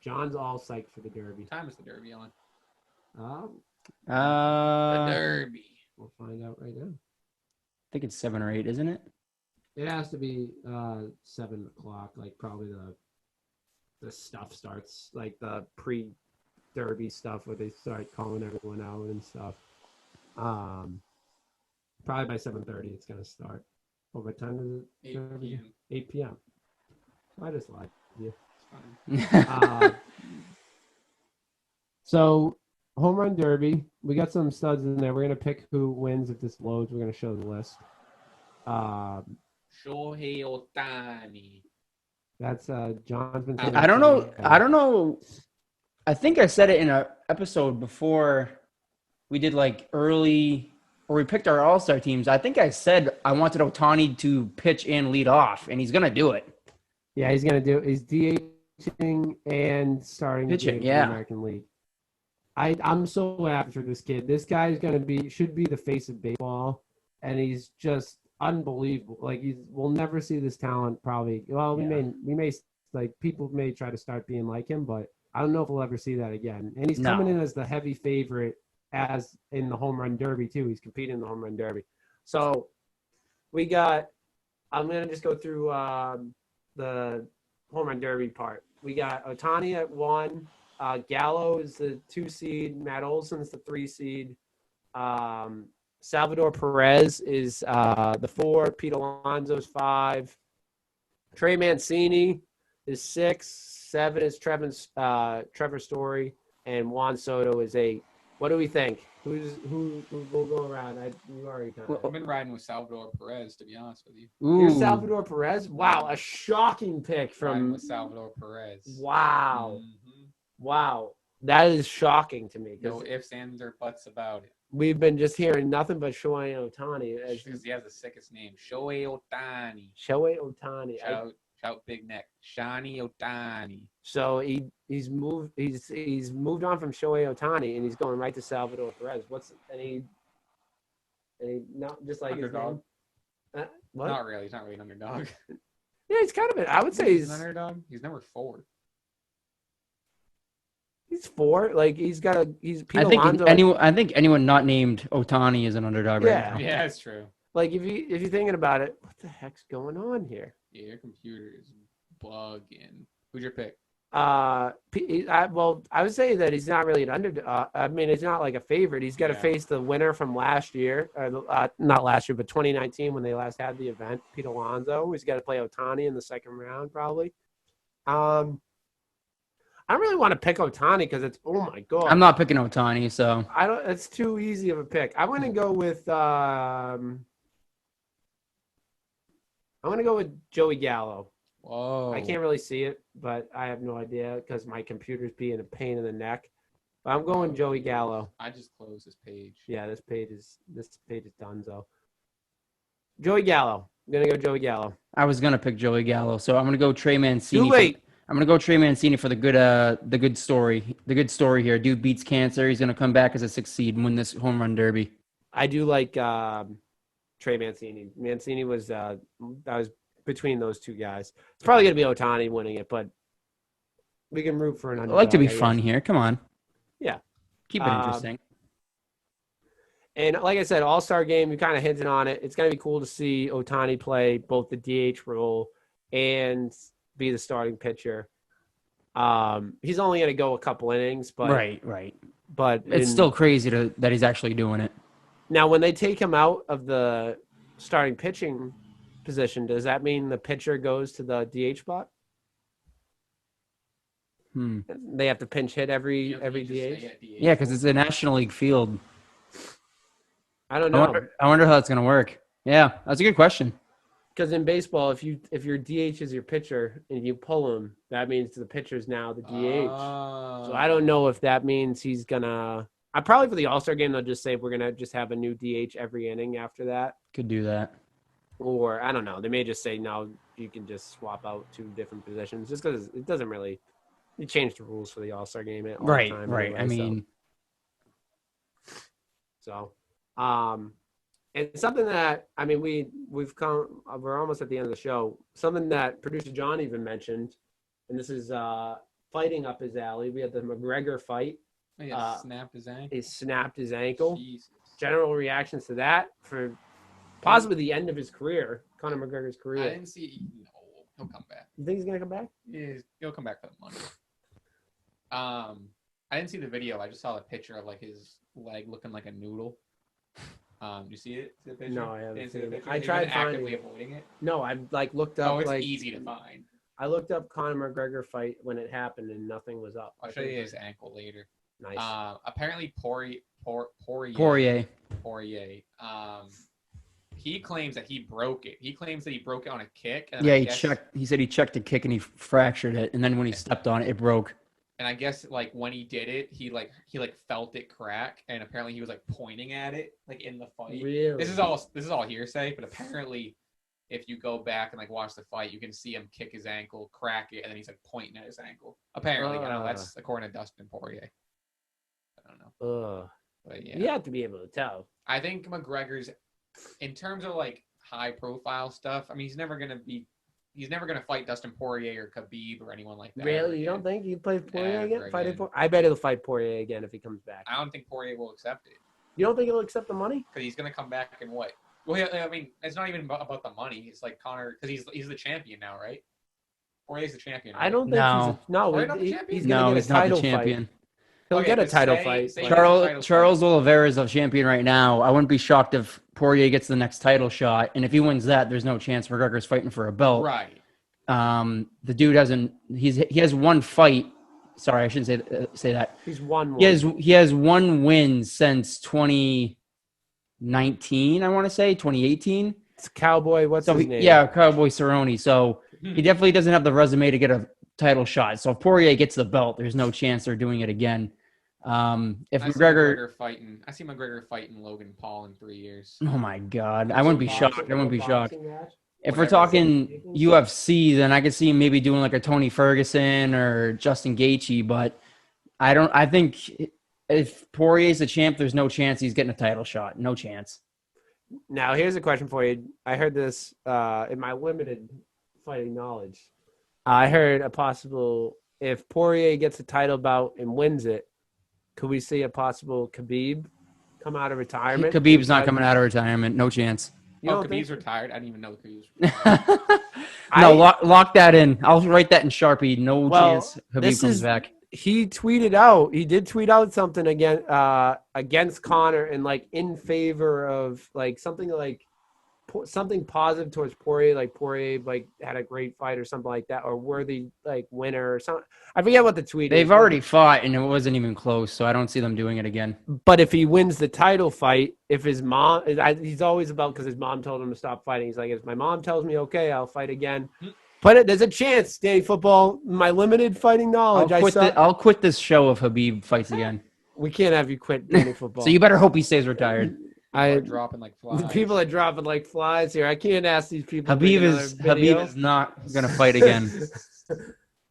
John's all psyched for the Derby. What time is the Derby on? The Derby. We'll find out right now. I think it's 7 or 8, isn't it? It has to be 7 o'clock. Like probably the stuff starts, like the pre-Derby stuff where they start calling everyone out and stuff. Probably by 7:30 it's gonna start. What time is it? 8 p.m. 8 p.m. I just lied. Yeah. So, Home Run Derby. We got some studs in there. We're gonna pick who wins if this loads. We're gonna show the list. Shohei Ohtani. That's John's been. I don't know. I think I said it in an episode before we did like early, or we picked our all-star teams. I think I said I wanted Ohtani to pitch and lead off, and he's gonna do it. Yeah, he's gonna do it. He's DHing and starting pitching. The American League. I'm so happy for this kid. This guy's should be the face of baseball, and he's just unbelievable. Like we'll never see this talent probably. Well, we may Like people may try to start being like him, but I don't know if we'll ever see that again. And he's No. coming in as the heavy favorite as in the home run derby too. He's competing in the home run derby. So we got. I'm gonna just go through the home run derby part. We got Ohtani at 1. Gallo is the 2 seed. Matt Olson's the 3 seed. Salvador Perez is the 4. Pete Alonso's 5. Trey Mancini is 6. 7 is Trevor Story, and Juan Soto is 8. What do we think? Who will go around? You already kind of. I've been riding with Salvador Perez, to be honest with you. You're Salvador Perez? Wow, a shocking pick Riding from with Salvador Perez. Wow. Mhm. Wow. That is shocking to me. 'Cause No ifs, ands, or buts about it. we've been just hearing nothing but Shohei Ohtani. Because he has the sickest name, Shohei Ohtani. Shohei Ohtani. Shout Big Neck, Shani Ohtani. So he's moved on from Shohei Ohtani and he's going right to Salvador Perez. Any not just like Underdog. his name? What? Not really. He's not really an underdog. Yeah, he's kind of I would say He's an underdog. He's number 4. he's 4. Like he's Pete I think Alonso. I think anyone not named Ohtani is an underdog Yeah. right now. Yeah, that's true. Like if you're thinking about it, what the heck's going on here? Yeah, your computer is bugging. Who's your pick? I would say that he's not really an underdog. I mean, it's not like a favorite. He's got to face the winner from last year, not last year, but 2019 when they last had the event, Pete Alonso. He's got to play Ohtani in the second round, probably. I don't really want to pick Ohtani because it's oh my god. I'm not picking Ohtani, so I don't. It's too easy of a pick. I'm gonna go with. I'm gonna go with Joey Gallo. Whoa. I can't really see it, but I have no idea because my computer's being a pain in the neck. But I'm going Joey Gallo. I just closed this page. Yeah, this page is done. So Joey Gallo. I'm gonna go Joey Gallo. I was gonna pick Joey Gallo, so I'm gonna go Trey Mancini. Too late. I'm gonna go Trey Mancini for the good story. The good story here. Dude beats cancer. He's gonna come back as a 6th seed and win this home run derby. I do like Trey Mancini. Mancini was I was between those two guys. It's probably gonna be Ohtani winning it, but we can root for an I underdog. like to be I guess. fun here. Come on. Yeah. Keep it interesting. And like I said, All-Star game, we kind of hinted on it. It's going to be cool to see Ohtani play both the DH role and be the starting pitcher. He's only going to go a couple innings, but Right. But It's still crazy that he's actually doing it. Now, when they take him out of the starting pitching position, does that mean the pitcher goes to the DH spot? They have to pinch hit every DH? Yeah, because it's a National League field. I don't know. I wonder how that's going to work. Yeah, that's a good question. Because in baseball, if your DH is your pitcher and you pull him, that means the pitcher's now the DH. So I don't know if that means he's gonna. I probably for the All-Star game they'll just say we're gonna just have a new DH every inning after that. Could do that. Or I don't know. They may just say no, you can just swap out 2 different positions, just because it doesn't really. You change the rules for the All-Star game all the time. Right. Anyway, I mean, and something that I mean we're almost at the end of the show. Something that producer John even mentioned, and this is fighting up his alley. We had the McGregor fight. He snapped his ankle. He snapped his ankle. Jesus. General reactions to that for possibly the end of his career, Conor McGregor's career. I didn't see. No, he'll come back. You think he's gonna come back? Yeah, he'll come back for the money. I didn't see the video. I just saw the picture of like his leg looking like a noodle. You see it? See the picture? No, I haven't Didn't see seen the it. picture? I He's tried been finding actively it. avoiding it. No, I looked up. Oh, it's like, easy to find. I looked up Conor McGregor fight when it happened and nothing was up. I'll show you his ankle later. Nice. Apparently Poirier. He claims that he broke it. He claims that he broke it on a kick. And yeah, he said he checked the kick and he fractured it, and then when he stepped on it, it broke. And I guess like when he did it, he felt it crack, and apparently he was like pointing at it like in the fight. Really? This is all hearsay, but apparently, if you go back and like watch the fight, you can see him kick his ankle, crack it, and then he's like pointing at his ankle. Apparently, I know that's according to Dustin Poirier. I don't know. But yeah, you have to be able to tell. I think McGregor's, in terms of like high profile stuff, I mean, he's never gonna be he's never gonna fight Dustin Poirier or Khabib or anyone like that. Really? You don't think he plays Poirier Ever again? Fighting again. I bet he'll fight Poirier again if he comes back. I don't think Poirier will accept it You don't think he'll accept the money? because he's gonna come back and what? Well, yeah, I mean, it's not even about the money. It's like Conor because he's the champion now, right? Poirier's the champion. Right? I don't think No. he's not the champion? he's gonna No, get he's a not title the champion. fight. He'll Okay, get a but title say- fight. say but- he gets a title Charles Oliveira is the champion right now. I wouldn't be shocked if Poirier gets the next title shot, and if he wins that, there's no chance McGregor's fighting for a belt. Right. The dude hasn't. He has one fight. Sorry, I shouldn't say that. He's won one. He has one win since 2019. I want to say 2018. It's Cowboy. What's his name? Yeah, Cowboy Cerrone. So he definitely doesn't have the resume to get a title shot. So if Poirier gets the belt, there's no chance they're doing it again. If I McGregor see McGregor fighting Logan Paul in 3 years. oh my God, I wouldn't be shocked. I wouldn't be shocked. If we're Whatever. talking UFC, then I could see him maybe doing like a Tony Ferguson or Justin Gaethje, but I think if Poirier's the champ, there's no chance he's getting a title shot. No chance. Now, here's a question for you. I heard this in my limited fighting knowledge. I heard a possible, if Poirier gets a title bout and wins it, could we see a possible Khabib come out of retirement? Khabib's not coming out of retirement. No chance. You Oh, don't think Khabib's so? retired. I didn't even know Khabib's No, lock that in. I'll write that in Sharpie. No Well, chance Khabib this comes is- back. He did tweet out something again against Conor and like in favor of like something positive towards Poirier, like Poirier like had a great fight or something like that, or worthy like winner or something. I forget what the tweet is. They've already fought and it wasn't even close, so I don't see them doing it again. But if he wins the title fight, if his mom, he's always about because his mom told him to stop fighting. He's like, if my mom tells me okay, I'll fight again. But there's a chance, Danny Football. My limited fighting knowledge, I'll quit this show if Khabib fights again. We can't have you quit Danny Football. So you better hope he stays retired. People are dropping like flies. People are dropping like flies here. I can't ask these people. to Habib make is another video. Habib is not gonna fight again.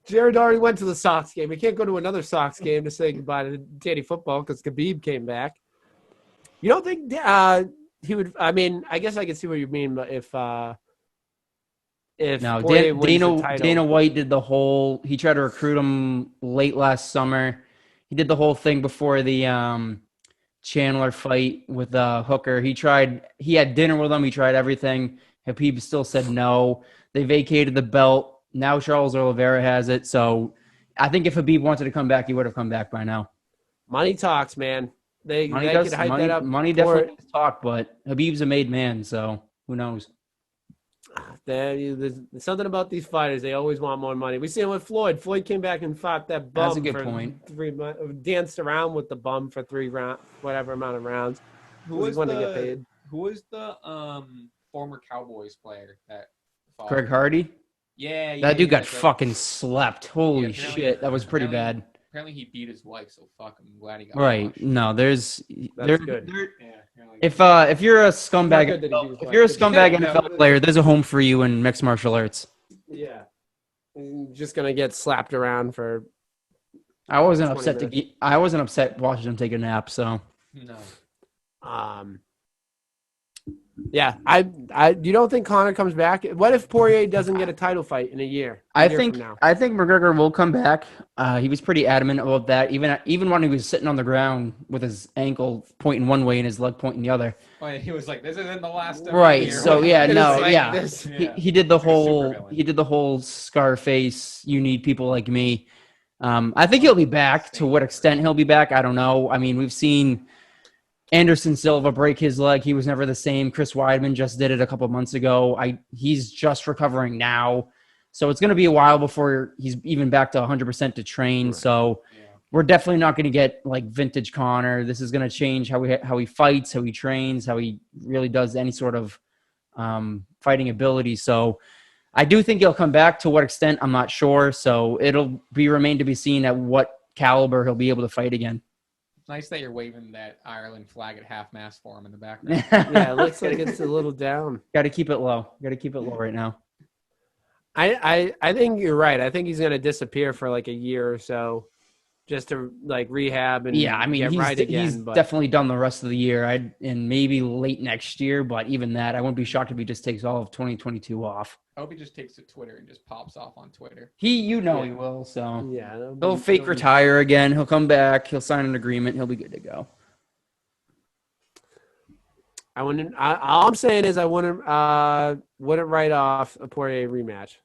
Jared already went to the Sox game. We can't go to another Sox game to say goodbye to Danny Football because Khabib came back. You don't think he would? I mean, I guess I can see what you mean, but if No, Poirier wins the title- Dana White did the whole. He tried to recruit him late last summer. He did the whole thing before the Chandler fight with Hooker. He had dinner with him. He tried everything. Habib still said no. They vacated the belt. Now Charles Oliveira has it. So I think if Habib wanted to come back, he would have come back by now. money talks, man. They Money could does. hype Money, that up. money definitely does talk, but Habib's a made man, so who knows? There's something about these fighters. They always want more money. We see it with Floyd. Floyd came back and fought that bum That's a good for point. 3 months. Danced around with the bum for 3 rounds, whatever amount of rounds. Who Who's was going to get paid? the former Cowboys player that fought? Greg Hardy? Yeah, That dude got that's right. fucking slept. Holy apparently- shit. That was pretty bad. apparently- Apparently he beat his wife, so fuck. I'm glad he got Right. washed. No, there's That's good. Yeah, apparently. if you're a scumbag good that he beat his if you're a wife. scumbag Yeah, NFL no. player, there's a home for you in mixed martial arts. Yeah. Just going to get slapped around for I wasn't 20 upset minutes. I wasn't upset watching him take a nap, so No. Yeah, you don't think Conor comes back? What if Poirier doesn't get a title fight in a year? I A year think from now? McGregor will come back. He was pretty adamant about that. Even when he was sitting on the ground with his ankle pointing one way and his leg pointing the other. Well, he was like, "This isn't the last." of Right. the year." So yeah, It no, is like yeah. this. He did the Like a whole supervillain. Scarface. You need people like me. I think he'll be back. To what extent he'll be back, I don't know. I mean, we've seen Anderson Silva break his leg. He was never the same. Chris Weidman just did it a couple months ago. He's just recovering now. So it's going to be a while before he's even back to 100% to train. Right. So we're definitely not going to get like vintage Conor. This is going to change how he fights, how he trains, how he really does any sort of fighting ability. So I do think he'll come back. To what extent, I'm not sure. So it'll remain to be seen at what caliber he'll be able to fight again. It's nice that you're waving that Ireland flag at half mast for him in the background. Yeah, it looks like it's a little down. Got to keep it low. Got to keep it low right now. I think you're right. I think he's going to disappear for like a year or so. just to like rehab and Yeah, I mean, get right again. he's but definitely done the rest of the year. And maybe late next year, but even that, I wouldn't be shocked if he just takes all of 2022 off. I hope he just takes to Twitter and just pops off on Twitter. He will. So yeah, he'll fake retire again. He'll come back. He'll sign an agreement. He'll be good to go. All I'm saying is I wouldn't write off a Poirier rematch.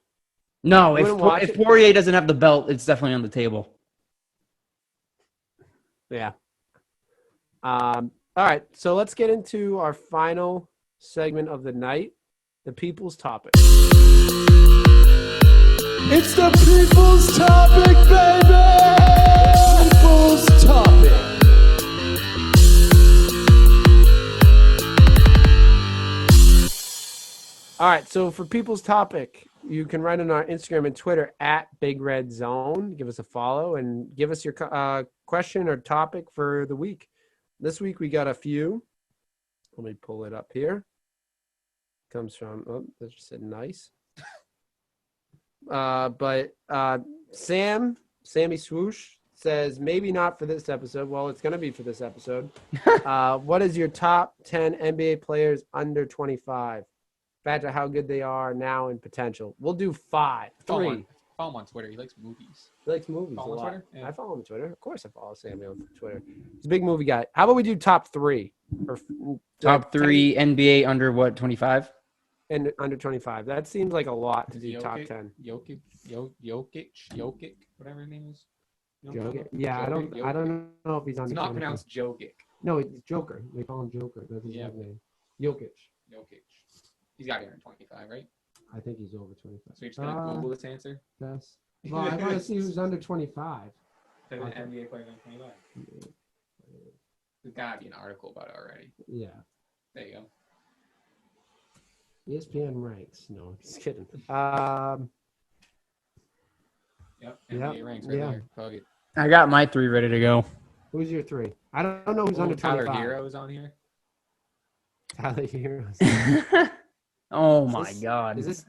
No, Wouldn't watch if it. Poirier doesn't have the belt, it's definitely on the table. Yeah. All right, so let's get into our final segment of the night, the people's topic. It's the people's topic, baby! People's topic. All right, so for people's topic, you can write on our Instagram and Twitter at Big Red Zone. Give us a follow and give us your question or topic for the week. This week we got a few. Let me pull it up here. Comes from, that just said nice. But Sammy Swoosh says, maybe not for this episode. Well, it's going to be for this episode. What is your top 10 NBA players under 25? Factor how good they are now and potential. We'll do 5. 3. Follow him on Twitter. He likes movies. He likes movies Follow a him on lot. Twitter? Yeah. I follow him on Twitter. Of course I follow Sammy on Twitter. He's a big movie guy. How about we do top 3? Or Top 3 NBA under what, 25? And under 25. That seems like a lot to do Jokic, top 10. Jokic, whatever his name is. You don't know? Jokic? Yeah, I don't know if he's It's under not 25. pronounced Jokic. No, it's Joker. They call him Joker. That's his Yeah. name. Jokic. He's got to be under 25, right? I think he's over 25. So you're just going to Google this answer? Yes. Well, I want to see who's under 25. There's an Okay. NBA player under 25. There's got to be an article about it already. Yeah. There you go. ESPN ranks. No, just kidding. Yep. NBA ranks right there. Plug it. I got my 3 ready to go. Who's your 3? I don't know who's under 25. Tyler Hero is on here. Tyler Hero. Oh Is my this- God. Is this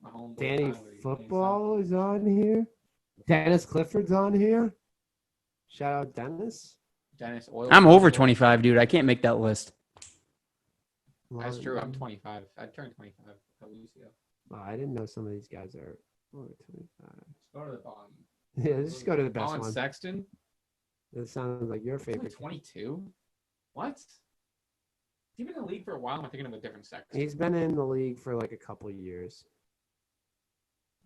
My homeboy Danny Tyler, he Football is on here? Dennis Clifford's on here? Shout out Dennis. Dennis Oil. I'm over 25, dude. I can't make that list. That's true. I'm 25. I turned 25 a couple weeks ago. Oh, I didn't know some of these guys are over 25. Go to the bottom. Yeah, let's just go to the best Colin one. Sexton. That sounds like your favorite. 22. What? He's been in the league for a while. I'm thinking of a different Sexton. He's been in the league for like a couple years.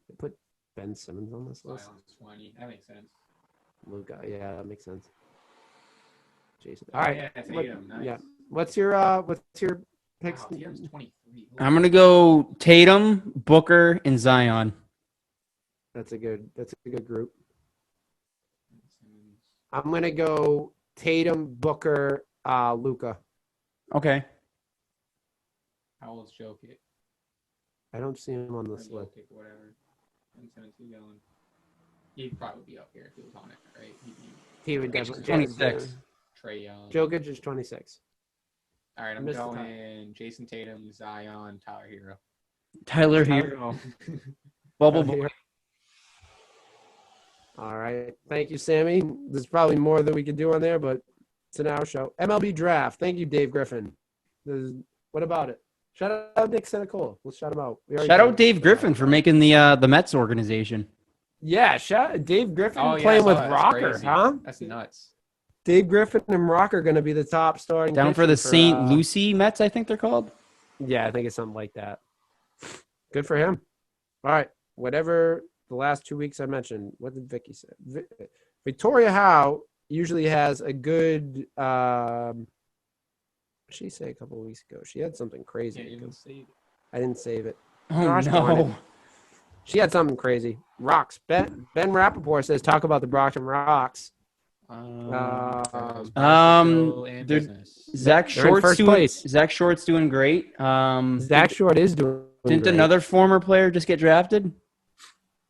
They put Ben Simmons on this list. Zion's 20. That makes sense. Luka, yeah, that makes sense. Jason. Oh, All right. yeah, it's what- Tatum. Nice. Yeah. What's your picks? Wow, Tatum's 23. I'm going to go Tatum, Booker, and Zion. That's a good group. I'm gonna go Tatum, Booker, Luka. Okay. How old's Jokic? I don't see him on Or this list. Jokic, whatever. I'm sending two going. He'd probably be up here if he was on it, right? He would Jokic definitely. is 26. Trey Young. Jokic is 26. All right, I'm Missed the time. going Jason Tatum, Zion, Tyler Hero. Tyler Hero. Bubble boy. All right. Thank you, Sammy. There's probably more that we could do on there, but it's an hour show. MLB draft. Thank you, Dave Griffin. What about it? Shout out Nick Senecola. Let's shout him out. Shout out Dave Griffin for making the Mets organization. Yeah, Dave Griffin Oh, yeah, playing I saw with that. That's Rocker, crazy. huh? That's nuts. Dave Griffin and Rocker going to be the top starting Down for pitcher the St. Lucie Mets, I think they're called. Yeah, I think it's something like that. Good for him. All right. Whatever the last 2 weeks I mentioned, what did Vicky say? Victoria Howe usually has a good what did she say a couple of weeks ago? She had something crazy. Can't even save it. I didn't save it. Oh, Gosh darn it. no. She had something crazy. Rocks. Ben Rappaport says, talk about the Brockton Rocks. And They're- business. Zach They're in Short's first doing. place. Zach Short's doing great. Zach Short is doing Didn't great. another former player just get drafted?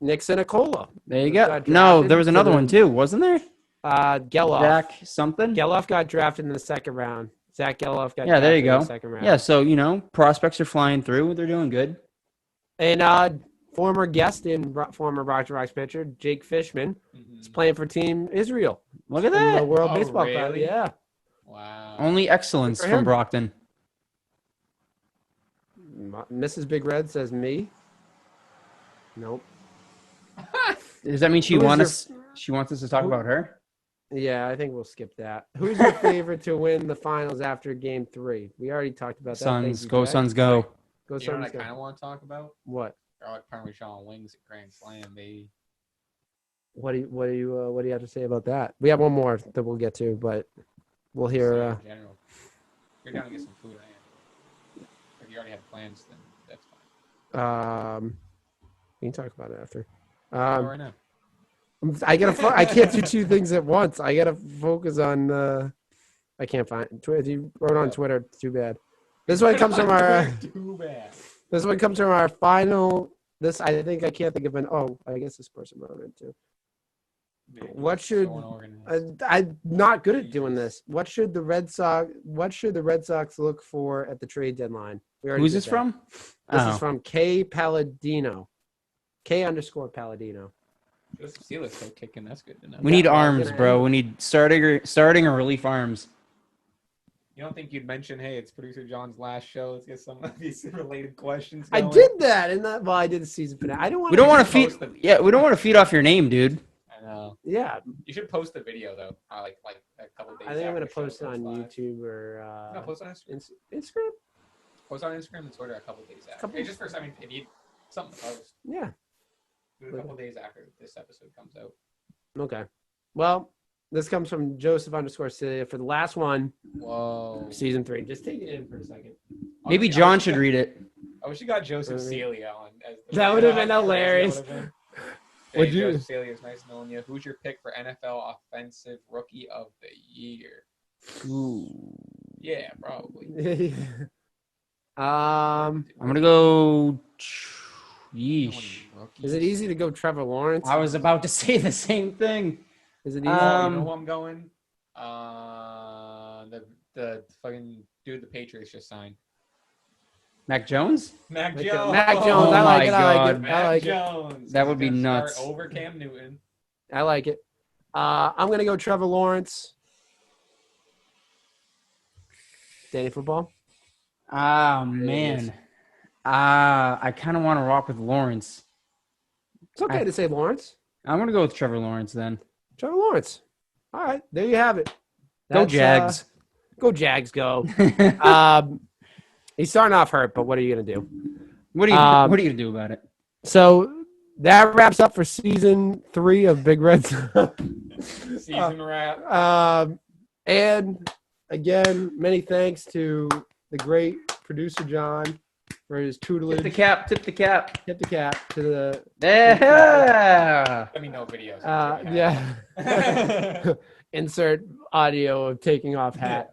Nick Senecola. There you Got go. No, drafted there was to another the- one too, wasn't there? Geloff. Zach something. Geloff got drafted in the second round. Zach Geloff got Yeah, there you drafted in go. the second round. Yeah, so prospects are flying through. They're doing good. And former guest and former Rock to Rocks pitcher, Jake Fishman, is playing for Team Israel. Look at in that. the World Oh, Baseball Cup. really? Yeah. Wow. Only excellence Good for from him. Brockton. Mrs. Big Red says me. Nope. Does that mean she Who is wants your- us? She wants us to talk about her. Yeah, I think we'll skip that. Who's your favorite to win the finals after Game 3? We already talked about that. Thank Suns, you, go Jack. Suns, go! Go You know what I Suns, go. kind of want to talk about? What? Garlic Parmesan wings at Grand Slam, baby. What do you have to say about that? We have one more that we'll get to, but we'll hear. In general. If you're down to get some food, I am. If you already have plans, then that's fine. We can talk about it after. Go right now. I can't do two things at once. I gotta focus on. I can't find Twitter. You wrote on Twitter. Too bad. This one comes from our. Too bad. This one comes from our final. This I think I can't think of an. Oh, I guess this person wrote it too. What should I'm not good at doing this. What should the Red Sox look for at the trade deadline? We already Who's did this that. from? This Oh. is from K Palladino. K_Palladino. Joseph Silas still kicking. That's good to know. We need Yeah, well, arms, gonna bro. end- We need starting or relief arms. You don't think you'd mention, hey, it's producer John's last show. Let's get some of these related questions I going. did that, and that. Well, I did the season finale. I don't want. We don't want to post feed. the- Yeah, we don't want to feed off your name, dude. I know. Yeah, You should post the video though. Like a couple days. I think I'm after gonna the show post it goes on live. YouTube or No, post on Instagram. Instagram. Post on Instagram and Twitter a couple days after. Hey, just for I mean, if you something to post, Yeah. do it a couple days after this episode comes out. Okay. Well, this comes from Joseph_Celia for the last one, Whoa. season 3. Just take it in for a second. Maybe John should read it. I wish you got Joseph Celia on. As the That would have been how crazy that hilarious. would have been. Would Hey, you- Joseph Celia, it's nice knowing you. Who's your pick for NFL Offensive Rookie of the Year? Ooh. Yeah, probably. I'm gonna go. Yeesh. Is it easy to go Trevor Lawrence? I was about to say the same thing. Is it easy? You know who I'm going? The fucking dude the Patriots just signed. Mac Jones? Mac Mac Jones. Mac Jones. Oh I like my it. I like it. God. I like it. Jones. That would He's be gonna nuts. start over Cam Newton. I like it. I'm gonna go Trevor Lawrence. Danny football. Ah man. I kind of want to rock with Lawrence. It's okay to say Lawrence. I'm gonna go with Trevor Lawrence then. Trevor Lawrence. All right, there you have it. Go That's, Jags. Go Jags. Go. He's starting off hurt, but what are you gonna do? What are you gonna do about it? So that wraps up for season 3 of Big Red. Season wrap. And again, many thanks to the great producer John for his tutelage. Tip the cap. Tip the cap. Tip the cap to the. Yeah. I mean, no videos. Yeah. Insert audio of taking off hat.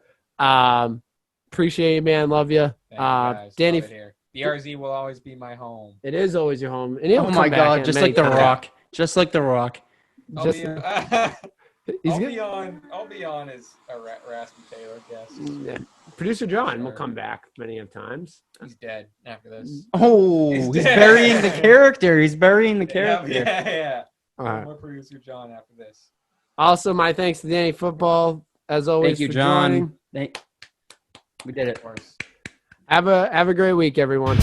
Appreciate you, man. Love you. Thank you guys. Danny. Love it here. BRZ will always be my home. It is always your home. And he'll Oh come my back God! in Just many like The times. Rock. Just like The Rock. Just- I'll be on as a Raspy Taylor guest. Yeah. Producer John will come back many of times. He's dead after this. Oh, he's burying the character. He's burying the character. Yeah. All right. More producer John after this. Also, my thanks to Danny Football, as always. Thank you, for John. joining. We did it. Of course. Have a great week, everyone.